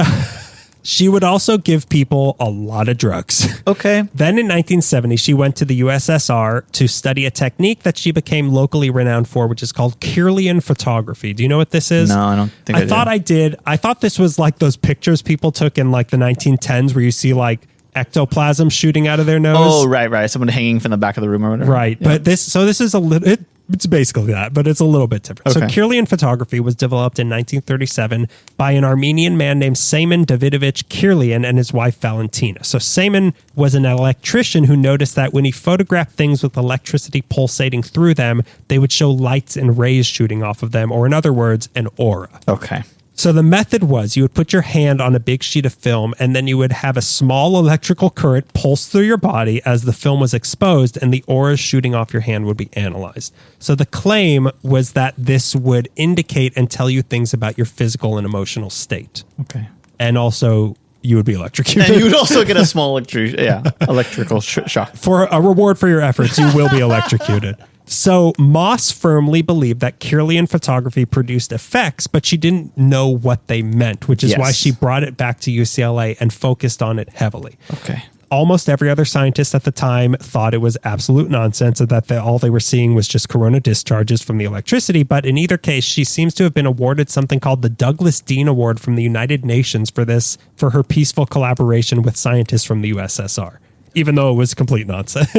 She would also give people a lot of drugs. Okay. Then in 1970, she went to the USSR to study a technique that she became locally renowned for, which is called Kirlian photography. Do you know what this is? No, I don't think I thought I did. I thought this was like those pictures people took in like the 1910s where you see like ectoplasm shooting out of their nose. Oh, right. Someone hanging from the back of the room or whatever. Right. Yeah. But this is a little... It's basically that, but it's a little bit different. Okay. So Kirlian photography was developed in 1937 by an Armenian man named Semen Davidovich Kirlian and his wife Valentina. So Semen was an electrician who noticed that when he photographed things with electricity pulsating through them, they would show lights and rays shooting off of them, or in other words, an aura. Okay. So the method was you would put your hand on a big sheet of film and then you would have a small electrical current pulse through your body as the film was exposed and the auras shooting off your hand would be analyzed. So the claim was that this would indicate and tell you things about your physical and emotional state. Okay. And also you would be electrocuted. And you would also get a small electrical shock. For a reward for your efforts, you will be electrocuted. So Moss firmly believed that Kirlian photography produced effects, but she didn't know what they meant, which is why she brought it back to UCLA and focused on it heavily. Okay. Almost every other scientist at the time thought it was absolute nonsense and that all they were seeing was just corona discharges from the electricity. But in either case, she seems to have been awarded something called the Douglas Dean Award from the United Nations for her peaceful collaboration with scientists from the USSR, even though it was complete nonsense.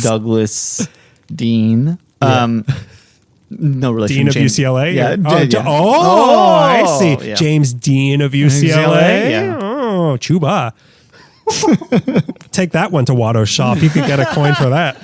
Douglas Dean. No relation. Dean of UCLA? Yeah. I see. Yeah. James Dean of UCLA? Yeah. Oh, Chuba. Take that one to Watto's shop. You could get a coin for that.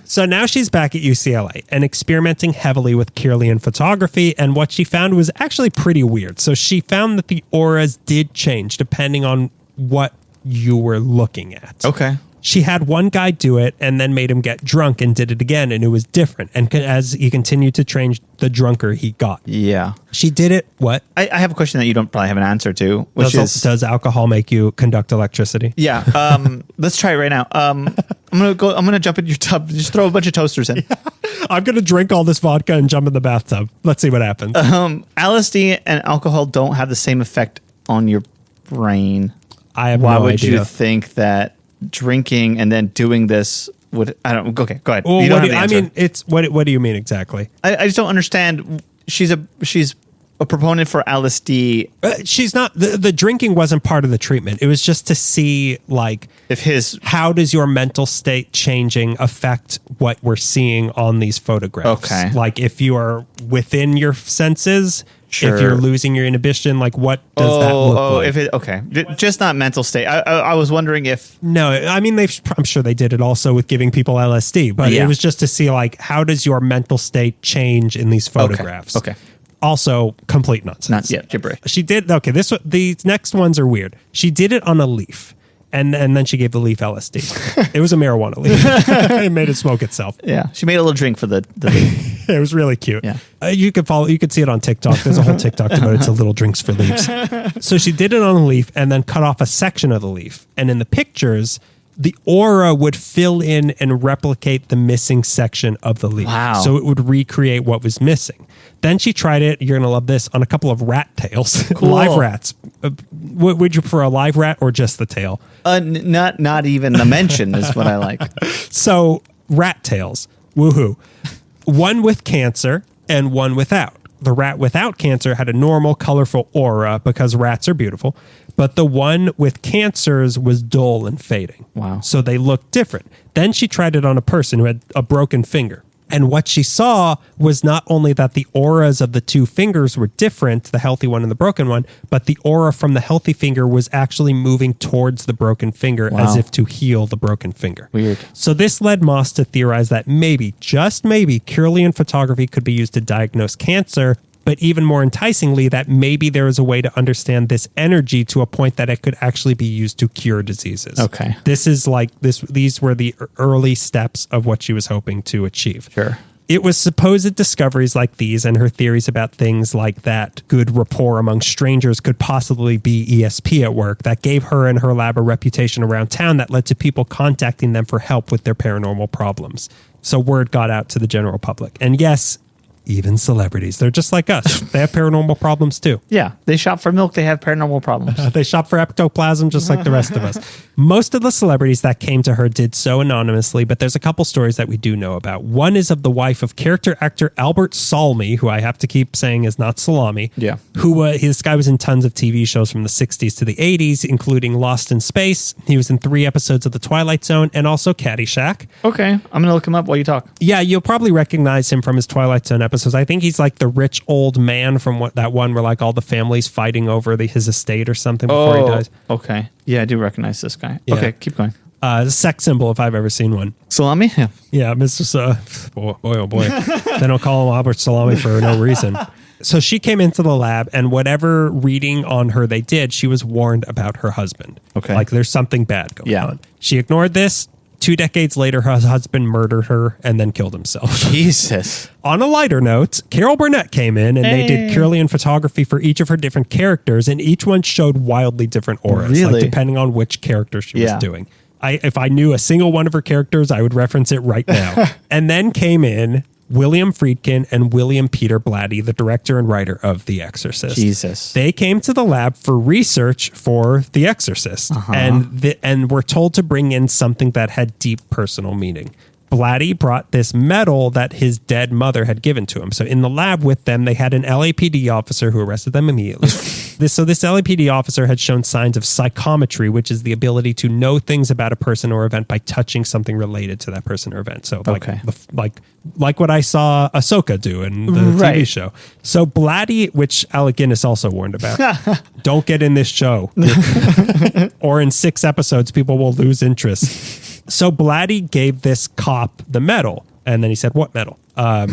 So now she's back at UCLA and experimenting heavily with Kirlian photography, and what she found was actually pretty weird. So she found that the auras did change depending on what you were looking at. Okay. She had one guy do it and then made him get drunk and did it again, and it was different. And as he continued to change, the drunker he got. Yeah. She did it. What? I have a question that you don't probably have an answer to, which does alcohol make you conduct electricity? Yeah. Let's try it right now. I'm gonna jump in your tub. Just throw a bunch of toasters in. Yeah. I'm gonna drink all this vodka and jump in the bathtub. Let's see what happens. LSD and alcohol don't have the same effect on your brain. I have no idea. Why would you think that drinking and then doing this would? I don't. Okay, go ahead. Well, you don't have the answer. I mean, it's what do you mean exactly? I just don't understand. She's a proponent for LSD. She's not. The drinking wasn't part of the treatment. It was just to see how does your mental state changing affect what we're seeing on these photographs. Okay, like if you are within your senses. Sure. If you're losing your inhibition, like what does that look like? Just not mental state. I was wondering if... No, I mean, I'm sure they did it also with giving people LSD, but it was just to see like, how does your mental state change in these photographs? Okay. Also, complete nonsense. Gibberish. She did, these next ones are weird. She did it on a leaf. And then she gave the leaf LSD. It was a marijuana leaf. It made it smoke itself. Yeah, she made a little drink for the leaf. It was really cute. Yeah, you could see it on TikTok. There's a whole TikTok devoted to little drinks for leaves. So she did it on a leaf and then cut off a section of the leaf. And in the pictures, the aura would fill in and replicate the missing section of the leaf. Wow. So it would recreate what was missing. Then she tried it, you're going to love this, on a couple of rat tails. Cool. Live rats. Would you prefer a live rat or just the tail? Not even the mention is what I like. So, rat tails. Woohoo. One with cancer and one without. The rat without cancer had a normal, colorful aura because rats are beautiful. But the one with cancers was dull and fading. Wow. So they looked different. Then she tried it on a person who had a broken finger. And what she saw was not only that the auras of the two fingers were different, the healthy one and the broken one, but the aura from the healthy finger was actually moving towards the broken finger as if to heal the broken finger. Weird. So this led Moss to theorize that maybe, just maybe, Kirlian photography could be used to diagnose cancer, but even more enticingly, that maybe there is a way to understand this energy to a point that it could actually be used to cure diseases. Okay. These were the early steps of what she was hoping to achieve. Sure. It was supposed discoveries like these and her theories about things like that good rapport among strangers could possibly be ESP at work that gave her and her lab a reputation around town that led to people contacting them for help with their paranormal problems. So word got out to the general public. And yes, even celebrities. They're just like us. They have paranormal problems too. Yeah. They shop for milk. They have paranormal problems. They shop for ectoplasm just like the rest of us. Most of the celebrities that came to her did so anonymously, but there's a couple stories that we do know about. One is of the wife of character actor Albert Salmi, who I have to keep saying is not salami. Yeah. This guy was in tons of TV shows from the 60s to the 80s, including Lost in Space. He was in 3 episodes of The Twilight Zone and also Caddyshack. Okay. I'm going to look him up while you talk. Yeah, you'll probably recognize him from his Twilight Zone episodes. I think he's like the rich old man from that one where like all the family's fighting over his estate or something before he dies. Okay. Yeah, I do recognize this guy. Yeah. Okay, keep going. Sex symbol if I've ever seen one. Salami? Yeah. Yeah, Mr. Boy, oh boy. They don't call him Albert Salami for no reason. So she came into the lab, and whatever reading on her they did, she was warned about her husband. Okay. Like there's something bad going on. She ignored this. 2 decades later, her husband murdered her and then killed himself. Jesus. On a lighter note, Carol Burnett came in and they did Kirlian photography for each of her different characters, and each one showed wildly different auras, really? depending on which character she was doing. If I knew a single one of her characters, I would reference it right now. And then came in William Friedkin and William Peter Blatty, the director and writer of The Exorcist. Jesus. They came to the lab for research for The Exorcist, and were told to bring in something that had deep personal meaning. Blatty brought this medal that his dead mother had given to him. So in the lab with them, they had an LAPD officer who arrested them immediately. This LAPD officer had shown signs of psychometry, which is the ability to know things about a person or event by touching something related to that person or event. So like what I saw Ahsoka do in the TV show. So Blatty, which Alec Guinness also warned about, don't get in this show. Or in 6 episodes, people will lose interest. So Blatty gave this cop the medal, and then he said, "What medal?" And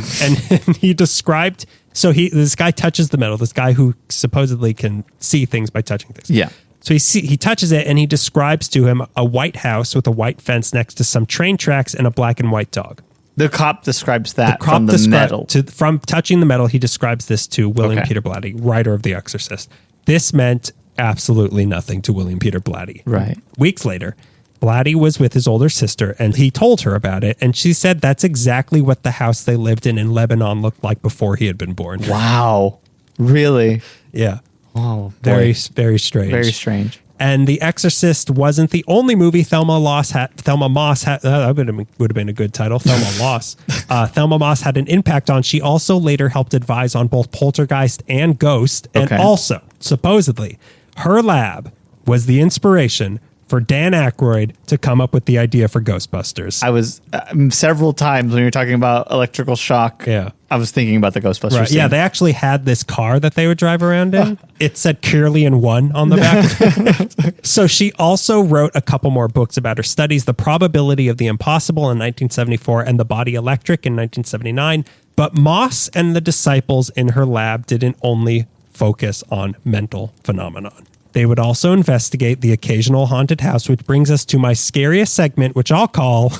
he described. So this guy touches the medal. This guy who supposedly can see things by touching things. Yeah. So he touches it, and he describes to him a white house with a white fence next to some train tracks and a black and white dog. The cop describes that from the medal. From touching the medal, he describes this to William Peter Blatty, writer of The Exorcist. This meant absolutely nothing to William Peter Blatty. Right. Weeks later, Blatty was with his older sister, and he told her about it, and she said that's exactly what the house they lived in Lebanon looked like before he had been born. Wow. Really? Yeah. Oh, boy. Very, very strange. Very strange. And The Exorcist wasn't the only movie Thelma Moss had. That would have been a good title, Thelma Loss. Thelma Moss had an impact on. She also later helped advise on both Poltergeist and Ghost. And also, supposedly, her lab was the inspiration for Dan Aykroyd to come up with the idea for Ghostbusters. I was several times when you were talking about electrical shock. Yeah. I was thinking about the Ghostbusters. Right. Yeah, they actually had this car that they would drive around in. It said Kirlian 1 on the back. So she also wrote a couple more books about her studies, The Probability of the Impossible in 1974 and The Body Electric in 1979. But Moss and the disciples in her lab didn't only focus on mental phenomenon. They would also investigate the occasional haunted house, which brings us to my scariest segment, which I'll call...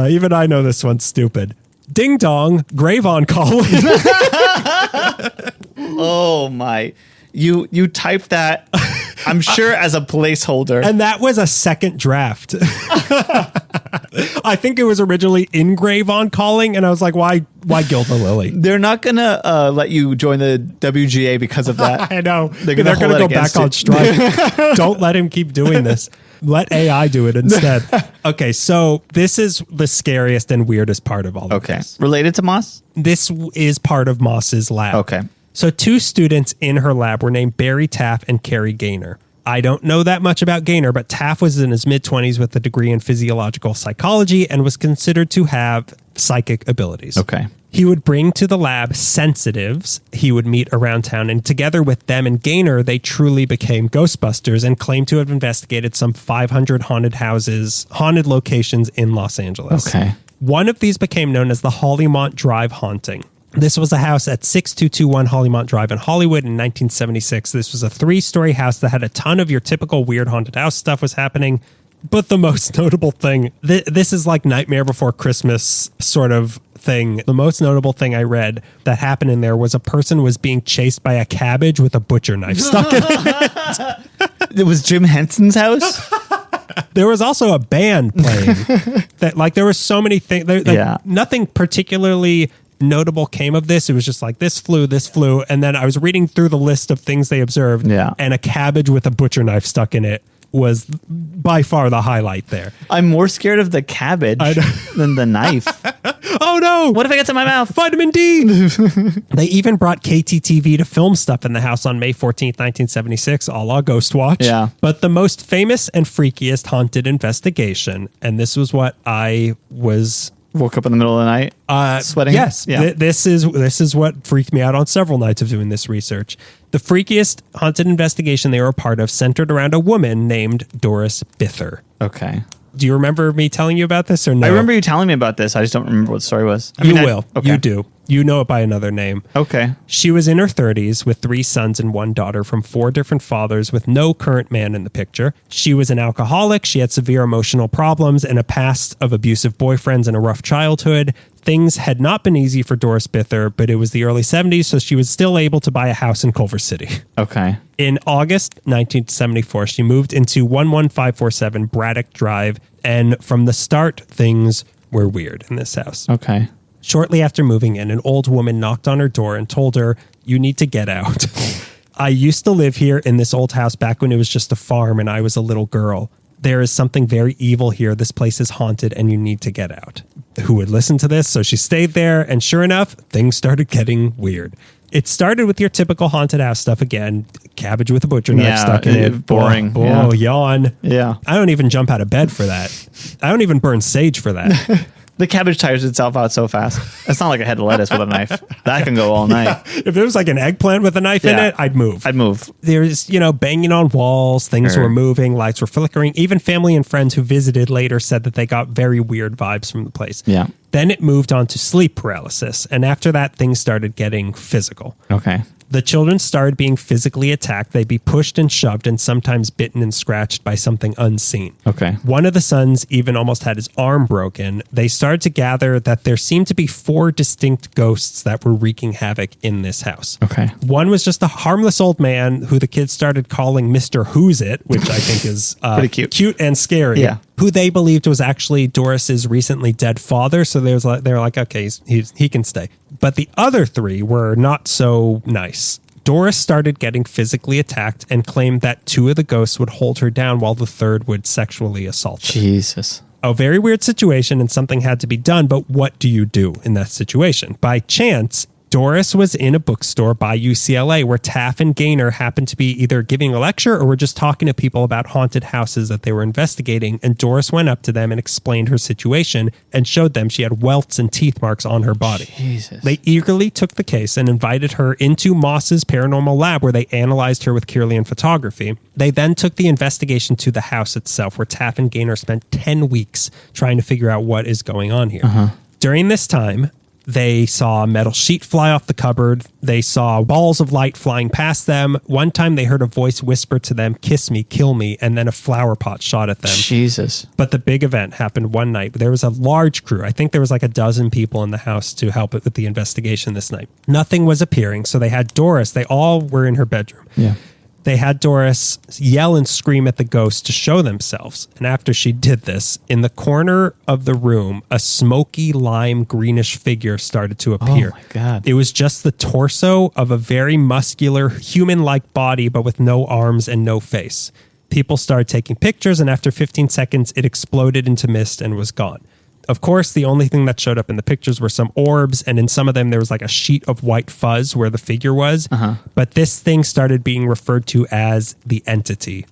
even I know this one's stupid. Ding dong, grave on calling. Oh my. You typed that, I'm sure, as a placeholder. And that was a second draft. I think it was originally in grave on calling, and I was like, why gild the lily? They're not going to let you join the WGA because of that. I know. They're going to go back on strike. Don't let him keep doing this. Let AI do it instead. Okay, so this is the scariest and weirdest part of all of this. Related to Moss? This is part of Moss's lab. Okay. So 2 students in her lab were named Barry Taff and Carrie Gaynor. I don't know that much about Gaynor, but Taff was in his mid-20s with a degree in physiological psychology and was considered to have psychic abilities. Okay. He would bring to the lab sensitives he would meet around town, and together with them and Gaynor, they truly became Ghostbusters and claimed to have investigated some 500 haunted houses, haunted locations in Los Angeles. Okay. One of these became known as the Hollymont Drive haunting. This was a house at 6221 Hollymont Drive in Hollywood in 1976. This was a 3-story house that had a ton of your typical weird haunted house stuff was happening. But the most notable thing, this is like Nightmare Before Christmas sort of thing. The most notable thing I read that happened in there was a person was being chased by a cabbage with a butcher knife stuck in it. It was Jim Henson's house? There was also a band playing. That like there were so many things. Nothing particularly notable came of this. It was just like this flew, and then I was reading through the list of things they observed, and a cabbage with a butcher knife stuck in it was by far the highlight there. I'm more scared of the cabbage than the knife. Oh no! What if it gets in my mouth? Vitamin D! They even brought KTTV to film stuff in the house on May 14th, 1976, a la Ghost Watch. Yeah. But the most famous and freakiest haunted investigation, and this was what I was... Woke up in the middle of the night, sweating. Yes, this is what freaked me out on several nights of doing this research. The freakiest haunted investigation they were a part of centered around a woman named Doris Bither. Okay. Do you remember me telling you about this or no? I remember you telling me about this. I just don't remember what the story was. You will. Okay. You do. You know it by another name. Okay. She was in her 30s with 3 sons and 1 daughter from 4 different fathers with no current man in the picture. She was an alcoholic. She had severe emotional problems and a past of abusive boyfriends and a rough childhood. Things had not been easy for Doris Bither, but it was the early 70s, so she was still able to buy a house in Culver City. Okay. In August 1974, she moved into 11547 Braddock Drive, and from the start, things were weird in this house. Okay. Shortly after moving in, an old woman knocked on her door and told her, "You need to get out. I used to live here in this old house back when it was just a farm and I was a little girl. There is something very evil here. This place is haunted and you need to get out." Who would listen to this? So she stayed there, and sure enough, things started getting weird. It started with your typical haunted house stuff again. Cabbage with a butcher knife stuck in it. Boring. Oh, yawn. Yeah. I don't even jump out of bed for that. I don't even burn sage for that. The cabbage tires itself out so fast. It's not like a head of lettuce with a knife. That can go all night. If there was like an eggplant with a knife in it, I'd move. There's, banging on walls. Things were moving. Lights were flickering. Even family and friends who visited later said that they got very weird vibes from the place. Yeah. Then it moved on to sleep paralysis. And after that, things started getting physical. Okay. The children started being physically attacked. They'd be pushed and shoved and sometimes bitten and scratched by something unseen. Okay. One of the sons even almost had his arm broken. They started to gather that there seemed to be 4 distinct ghosts that were wreaking havoc in this house. Okay. One was just a harmless old man who the kids started calling Mr. Who's It, which I think is pretty cute and scary. Yeah. Who they believed was actually Doris's recently dead father. So they were like, okay, he can stay. But the other 3 were not so nice. Doris started getting physically attacked and claimed that 2 of the ghosts would hold her down while the 3rd would sexually assault her. Jesus. A very weird situation, and something had to be done. But what do you do in that situation? By chance, Doris was in a bookstore by UCLA where Taff and Gaynor happened to be either giving a lecture or were just talking to people about haunted houses that they were investigating. And Doris went up to them and explained her situation and showed them she had welts and teeth marks on her body. Jesus. They eagerly took the case and invited her into Moss's paranormal lab where they analyzed her with Kirlian photography. They then took the investigation to the house itself where Taff and Gaynor spent 10 weeks trying to figure out what is going on here. During this time, they saw a metal sheet fly off the cupboard. They saw balls of light flying past them. One time they heard a voice whisper to them, "Kiss me, kill me," and then a flower pot shot at them. Jesus. But the big event happened one night. There was a large crew. I think there was like a dozen people in the house to help with the investigation this night. Nothing was appearing, so they had Doris. They all were in her bedroom. Yeah. They had Doris yell and scream at the ghosts to show themselves. And after she did this, in the corner of the room, a smoky lime greenish figure started to appear. Oh my God. It was just the torso of a very muscular human-like body, but with no arms and no face. People started taking pictures, and after 15 seconds, it exploded into mist and was gone. Of course, the only thing that showed up in the pictures were some orbs, and in some of them, there was like a sheet of white fuzz where the figure was. But this thing started being referred to as the entity.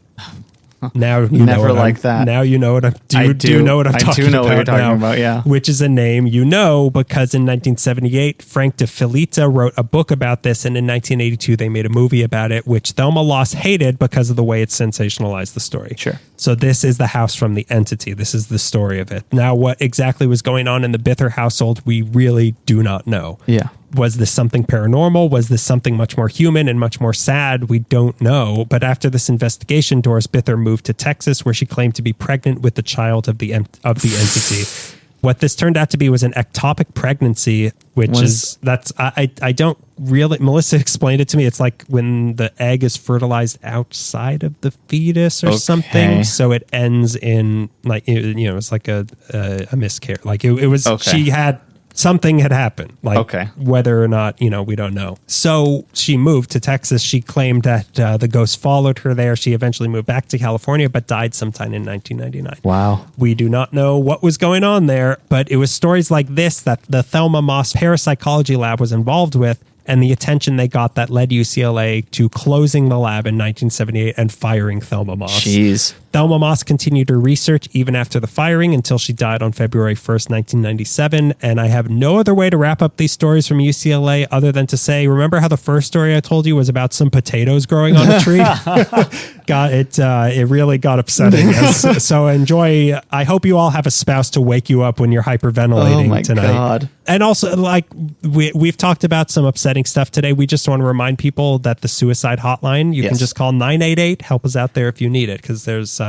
Now you Never know like that. Now you know what I'm I do know what I'm talking about. I do know what you're talking now, about, yeah. Which is a name you know because in 1978, Frank de Filita wrote a book about this, and in 1982 they made a movie about it, which Thelma Loss hated because of the way it sensationalized the story. Sure. So this is the house from The Entity. This is the story of it. Now, what exactly was going on in the Bither household, we really do not know. Yeah. Was this something paranormal? Was this something much more human and much more sad? We don't know. But after this investigation, Doris Bither moved to Texas, where she claimed to be pregnant with the child of the entity. What this turned out to be was an ectopic pregnancy, I don't really, Melissa explained it to me. It's like when the egg is fertilized outside of the fetus or something. So it ends in it's like a miscarriage. Like it was, she had, something had happened, whether or not, we don't know. So she moved to Texas. She claimed that the ghost followed her there. She eventually moved back to California, but died sometime in 1999. Wow. We do not know what was going on there, but it was stories like this that the Thelma Moss parapsychology lab was involved with, and the attention they got that led UCLA to closing the lab in 1978 and firing Thelma Moss. Jeez. Thelma Moss continued her research even after the firing until she died on February 1st, 1997. And I have no other way to wrap up these stories from UCLA other than to say, remember how the first story I told you was about some potatoes growing on a tree? It really got upsetting. So enjoy. I hope you all have a spouse to wake you up when you're hyperventilating tonight. God. And also, we've talked about some upsetting stuff today. We just want to remind people that the suicide hotline, you can just call 988. Help us out there if you need it, because there's,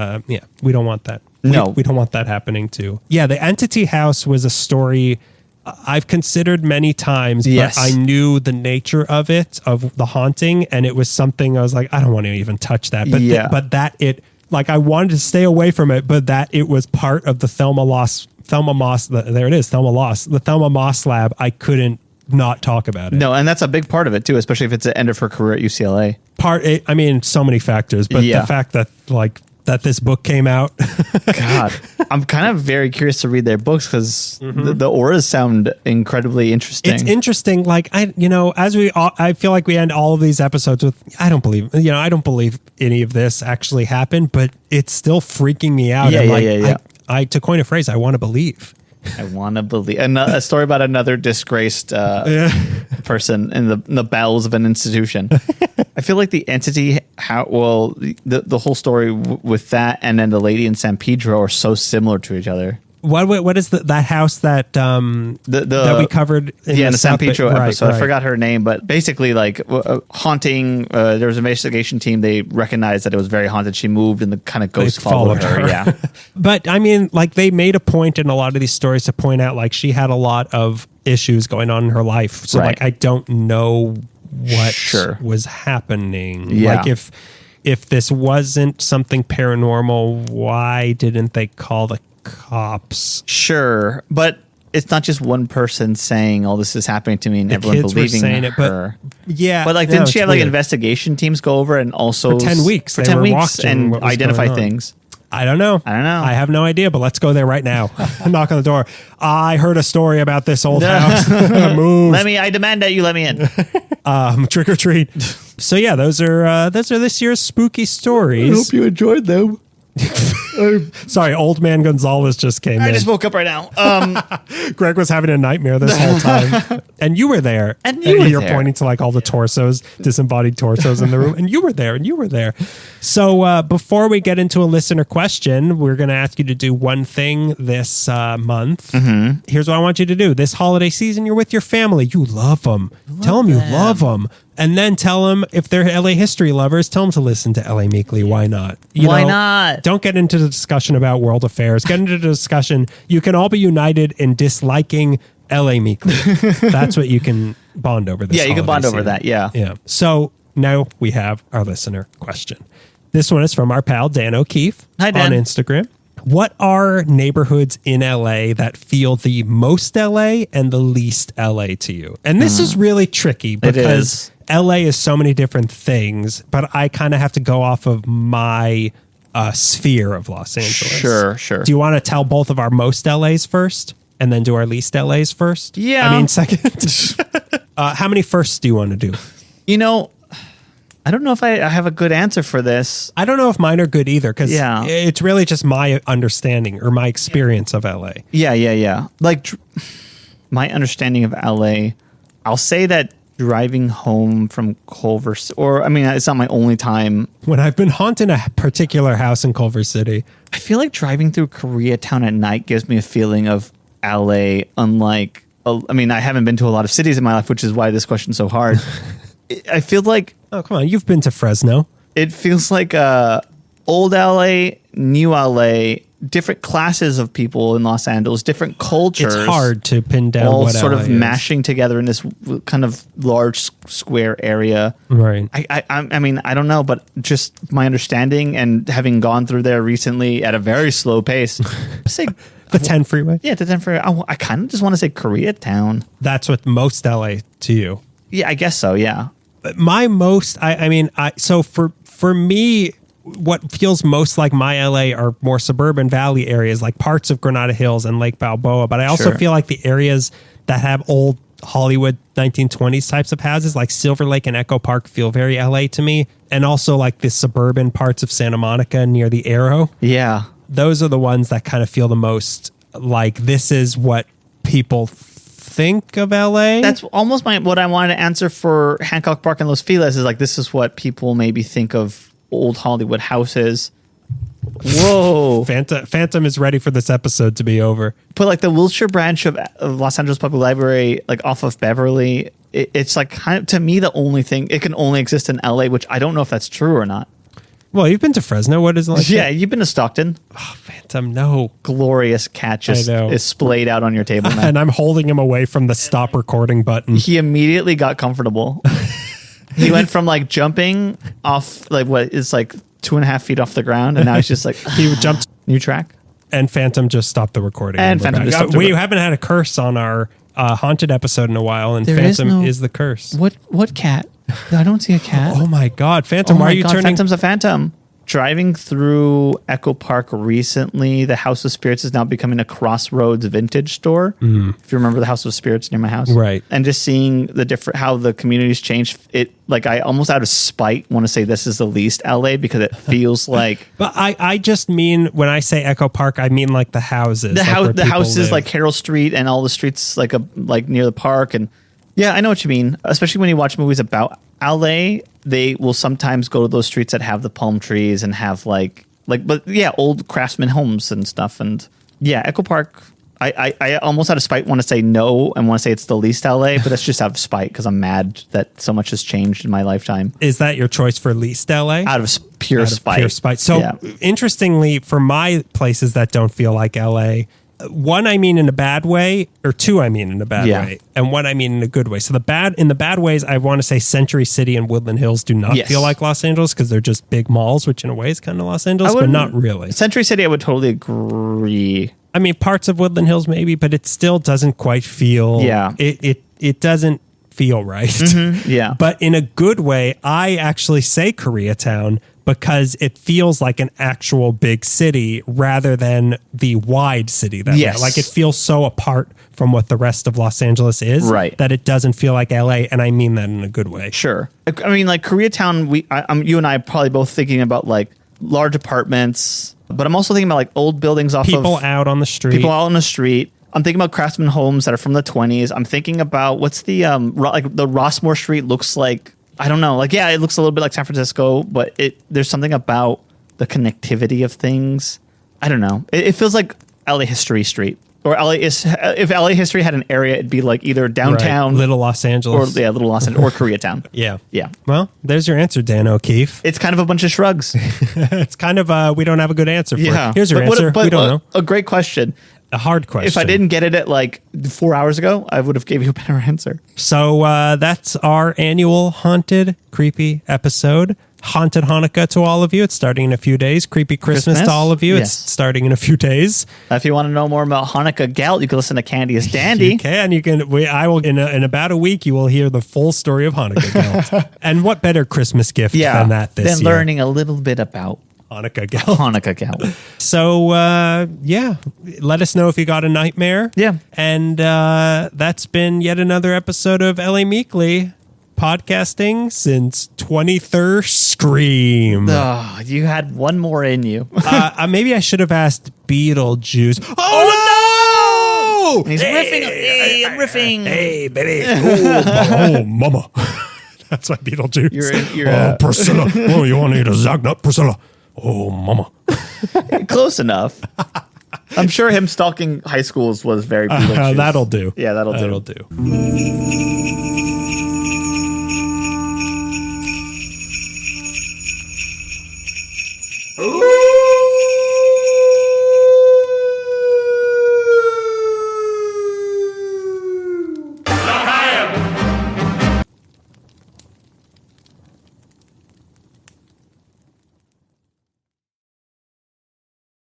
we don't want that. No. We don't want that happening too. Yeah, the Entity House was a story I've considered many times, but I knew the nature of it, of the haunting, and it was something I was like, I don't want to even touch that. But I wanted to stay away from it, but that it was part of the the Thelma Moss lab, I couldn't not talk about it. No, and that's a big part of it too, especially if it's the end of her career at UCLA. So many factors, but the fact that that this book came out. God, I'm kind of very curious to read their books because the auras sound incredibly interesting. It's interesting. I feel like we end all of these episodes with, I don't believe any of this actually happened, but it's still freaking me out. To coin a phrase, I want to believe. I want to believe. A story about another disgraced person in the bowels of an institution. I feel like the Entity, the whole story with that and then the lady in San Pedro are so similar to each other. What is that house that that we covered in the San Pedro episode? Right. I forgot her name, but basically haunting. There was an investigation team. They recognized that it was very haunted. She moved and the kind of ghost followed her. Yeah. But they made a point in a lot of these stories to point out she had a lot of issues going on in her life. So I don't know what was happening. Yeah. If this wasn't something paranormal, why didn't they call the cops? Sure, but it's not just one person saying, "Oh, this is happening to me," and everyone believing her. Didn't she have investigation teams go over and also for 10 weeks and identify things? I don't know. I have no idea, but let's go there right now. Knock on the door. I heard a story about this old house. Move. I demand that you let me in. Trick or treat. So yeah, those are this year's spooky stories. I hope you enjoyed them. Sorry, old man Gonzalez just came in. I just woke up right now. Greg was having a nightmare this whole time. And you were there. And you're pointing to all the torsos, disembodied torsos in the room. And you were there. So before we get into a listener question, we're going to ask you to do one thing this month. Mm-hmm. Here's what I want you to do. This holiday season, you're with your family. You love them. Tell them you love them. And then tell them, if they're LA history lovers, tell them to listen to LA Meekly. Why not? Why not? Don't get into the discussion about world affairs. Get into the discussion. You can all be united in disliking LA Meekly. That's what you can bond over this. Yeah, you can bond over that. Yeah. Yeah. So now we have our listener question. This one is from our pal, Dan O'Keefe. Hi, Dan. On Instagram. What are neighborhoods in LA that feel the most LA and the least LA to you? And this is really tricky because LA is so many different things, but I kind of have to go off of my sphere of Los Angeles. Sure. Do you want to tell both of our most LAs first and then do our least LAs first? Yeah. Second. How many firsts do you want to do? I don't know if I have a good answer for this. I don't know if mine are good either, because it's really just my understanding or my experience of LA. Yeah. Like my understanding of LA, I'll say that driving home from Culver, or I mean, it's not my only time. When I've been haunting a particular house in Culver City, I feel like driving through Koreatown at night gives me a feeling of LA, unlike, I mean, I haven't been to a lot of cities in my life, which is why this question's so hard. I feel like... Oh, come on. You've been to Fresno. It feels like old LA, new LA, different classes of people in Los Angeles, different cultures. It's hard to pin down all what sort LA of is. mashing together in this kind of large square area. Right. I mean, I don't know, but just my understanding and having gone through there recently at a very slow pace, say the 10 freeway. Yeah, the 10 freeway. I kind of just want to say Koreatown. That's what most LA to you. Yeah, I guess so. Yeah. My most, so for me, what feels most like my LA are more suburban valley areas, like parts of Granada Hills and Lake Balboa. But I also feel like the areas that have old Hollywood 1920s types of houses, like Silver Lake and Echo Park, feel very LA to me. And also like the suburban parts of Santa Monica near the Arrow. Yeah. Those are the ones that kind of feel the most like this is what people think of LA. That's almost what I wanted to answer for Hancock Park and Los Feliz is like, this is what people maybe think of old Hollywood houses. Whoa. Phantom is ready for this episode to be over. But like the Wilshire branch of Los Angeles Public Library, like off of Beverly, it's like kind of, to me, the only thing, it can only exist in LA, which I don't know if that's true or not. Well, you've been to Fresno. What is it like? Yeah, you've been to Stockton. Oh, Phantom, no. Glorious cat just is splayed out on your table now. And I'm holding him away from the stop recording button. He immediately got comfortable. He went from like jumping off like what is like 2.5 feet off the ground, and now he's just like he jumped. New track. And Phantom just stopped the recording. And Phantom just stopped we haven't had a curse on our haunted episode in a while, and Phantom is the curse. What cat? I don't see a cat. Oh my God, Phantom! Why are you turning? Phantom's a phantom. Driving through Echo Park recently, the House of Spirits is now becoming a Crossroads vintage store. If you remember the House of Spirits near my house. Right. And just seeing how the community's changed, it like I almost out of spite want to say this is the least LA because it feels like. But I just mean when I say Echo Park, I mean like the houses. The houses like Carroll Street and all the streets like near the park. And yeah, I know what you mean. Especially when you watch movies about LA, they will sometimes go to those streets that have the palm trees and have old craftsman homes and stuff. And yeah, Echo Park, I almost out of spite want to say no and want to say it's the least LA, but that's just out of spite because I'm mad that so much has changed in my lifetime. Is that your choice for least LA? Out of pure spite. So interestingly, for my places that don't feel like LA, one I mean in a bad way, or two I mean in a bad way, and one I mean in a good way. So in the bad ways, I want to say Century City and Woodland Hills do not feel like Los Angeles because they're just big malls, which in a way is kind of Los Angeles, but not really. Century City, I would totally agree. I mean, parts of Woodland Hills maybe, but it still doesn't quite feel. Yeah, it doesn't feel right. Mm-hmm. Yeah, but in a good way, I actually say Koreatown because it feels like an actual big city rather than the wide city that like it feels so apart from what the rest of Los Angeles is that it doesn't feel like LA, and I mean that in a good way. Sure. I mean, like Koreatown, you and I are probably both thinking about like large apartments, but I'm also thinking about like old buildings people out on the street. People out on the street. I'm thinking about craftsman homes that are from the 20s. I'm thinking about what's the like the Rossmore Street looks like. I don't know. Like, yeah, it looks a little bit like San Francisco, but there's something about the connectivity of things. I don't know. It feels like LA History Street. Or if LA History had an area, it'd be like either downtown, Little Los Angeles, or Little Los Angeles, or Koreatown. Yeah. Well, there's your answer, Dan O'Keefe. It's kind of a bunch of shrugs. It's kind of we don't have a good answer for it. Here's your answer. We don't know. A great question. A hard question. If I didn't get it at like 4 hours ago, I would have gave you a better answer. So that's our annual haunted, creepy episode. Haunted Hanukkah to all of you. It's starting in a few days. Creepy Christmas to all of you. Yes. It's starting in a few days. If you want to know more about Hanukkah Gelt, you can listen to Candy is Dandy. You can. I will in about a week. You will hear the full story of Hanukkah Gelt. And what better Christmas gift than that this year? Than learning a little bit about Hanukkah Gelt. Hanukkah Gelt. So let us know if you got a nightmare. Yeah. And that's been yet another episode of LA Meekly. podcasting since 23rd Scream. Oh, you had one more in you. Maybe I should have asked Beetlejuice. Oh, no! He's riffing. Hey, I'm riffing. Hey, baby. Oh, mama. That's my Beetlejuice. Priscilla. Oh, you want to eat a Zagnut, Priscilla? Oh, mama. Close enough. I'm sure him stalking high schools was very Beetlejuice. That'll do. Yeah, that'll do. That'll do.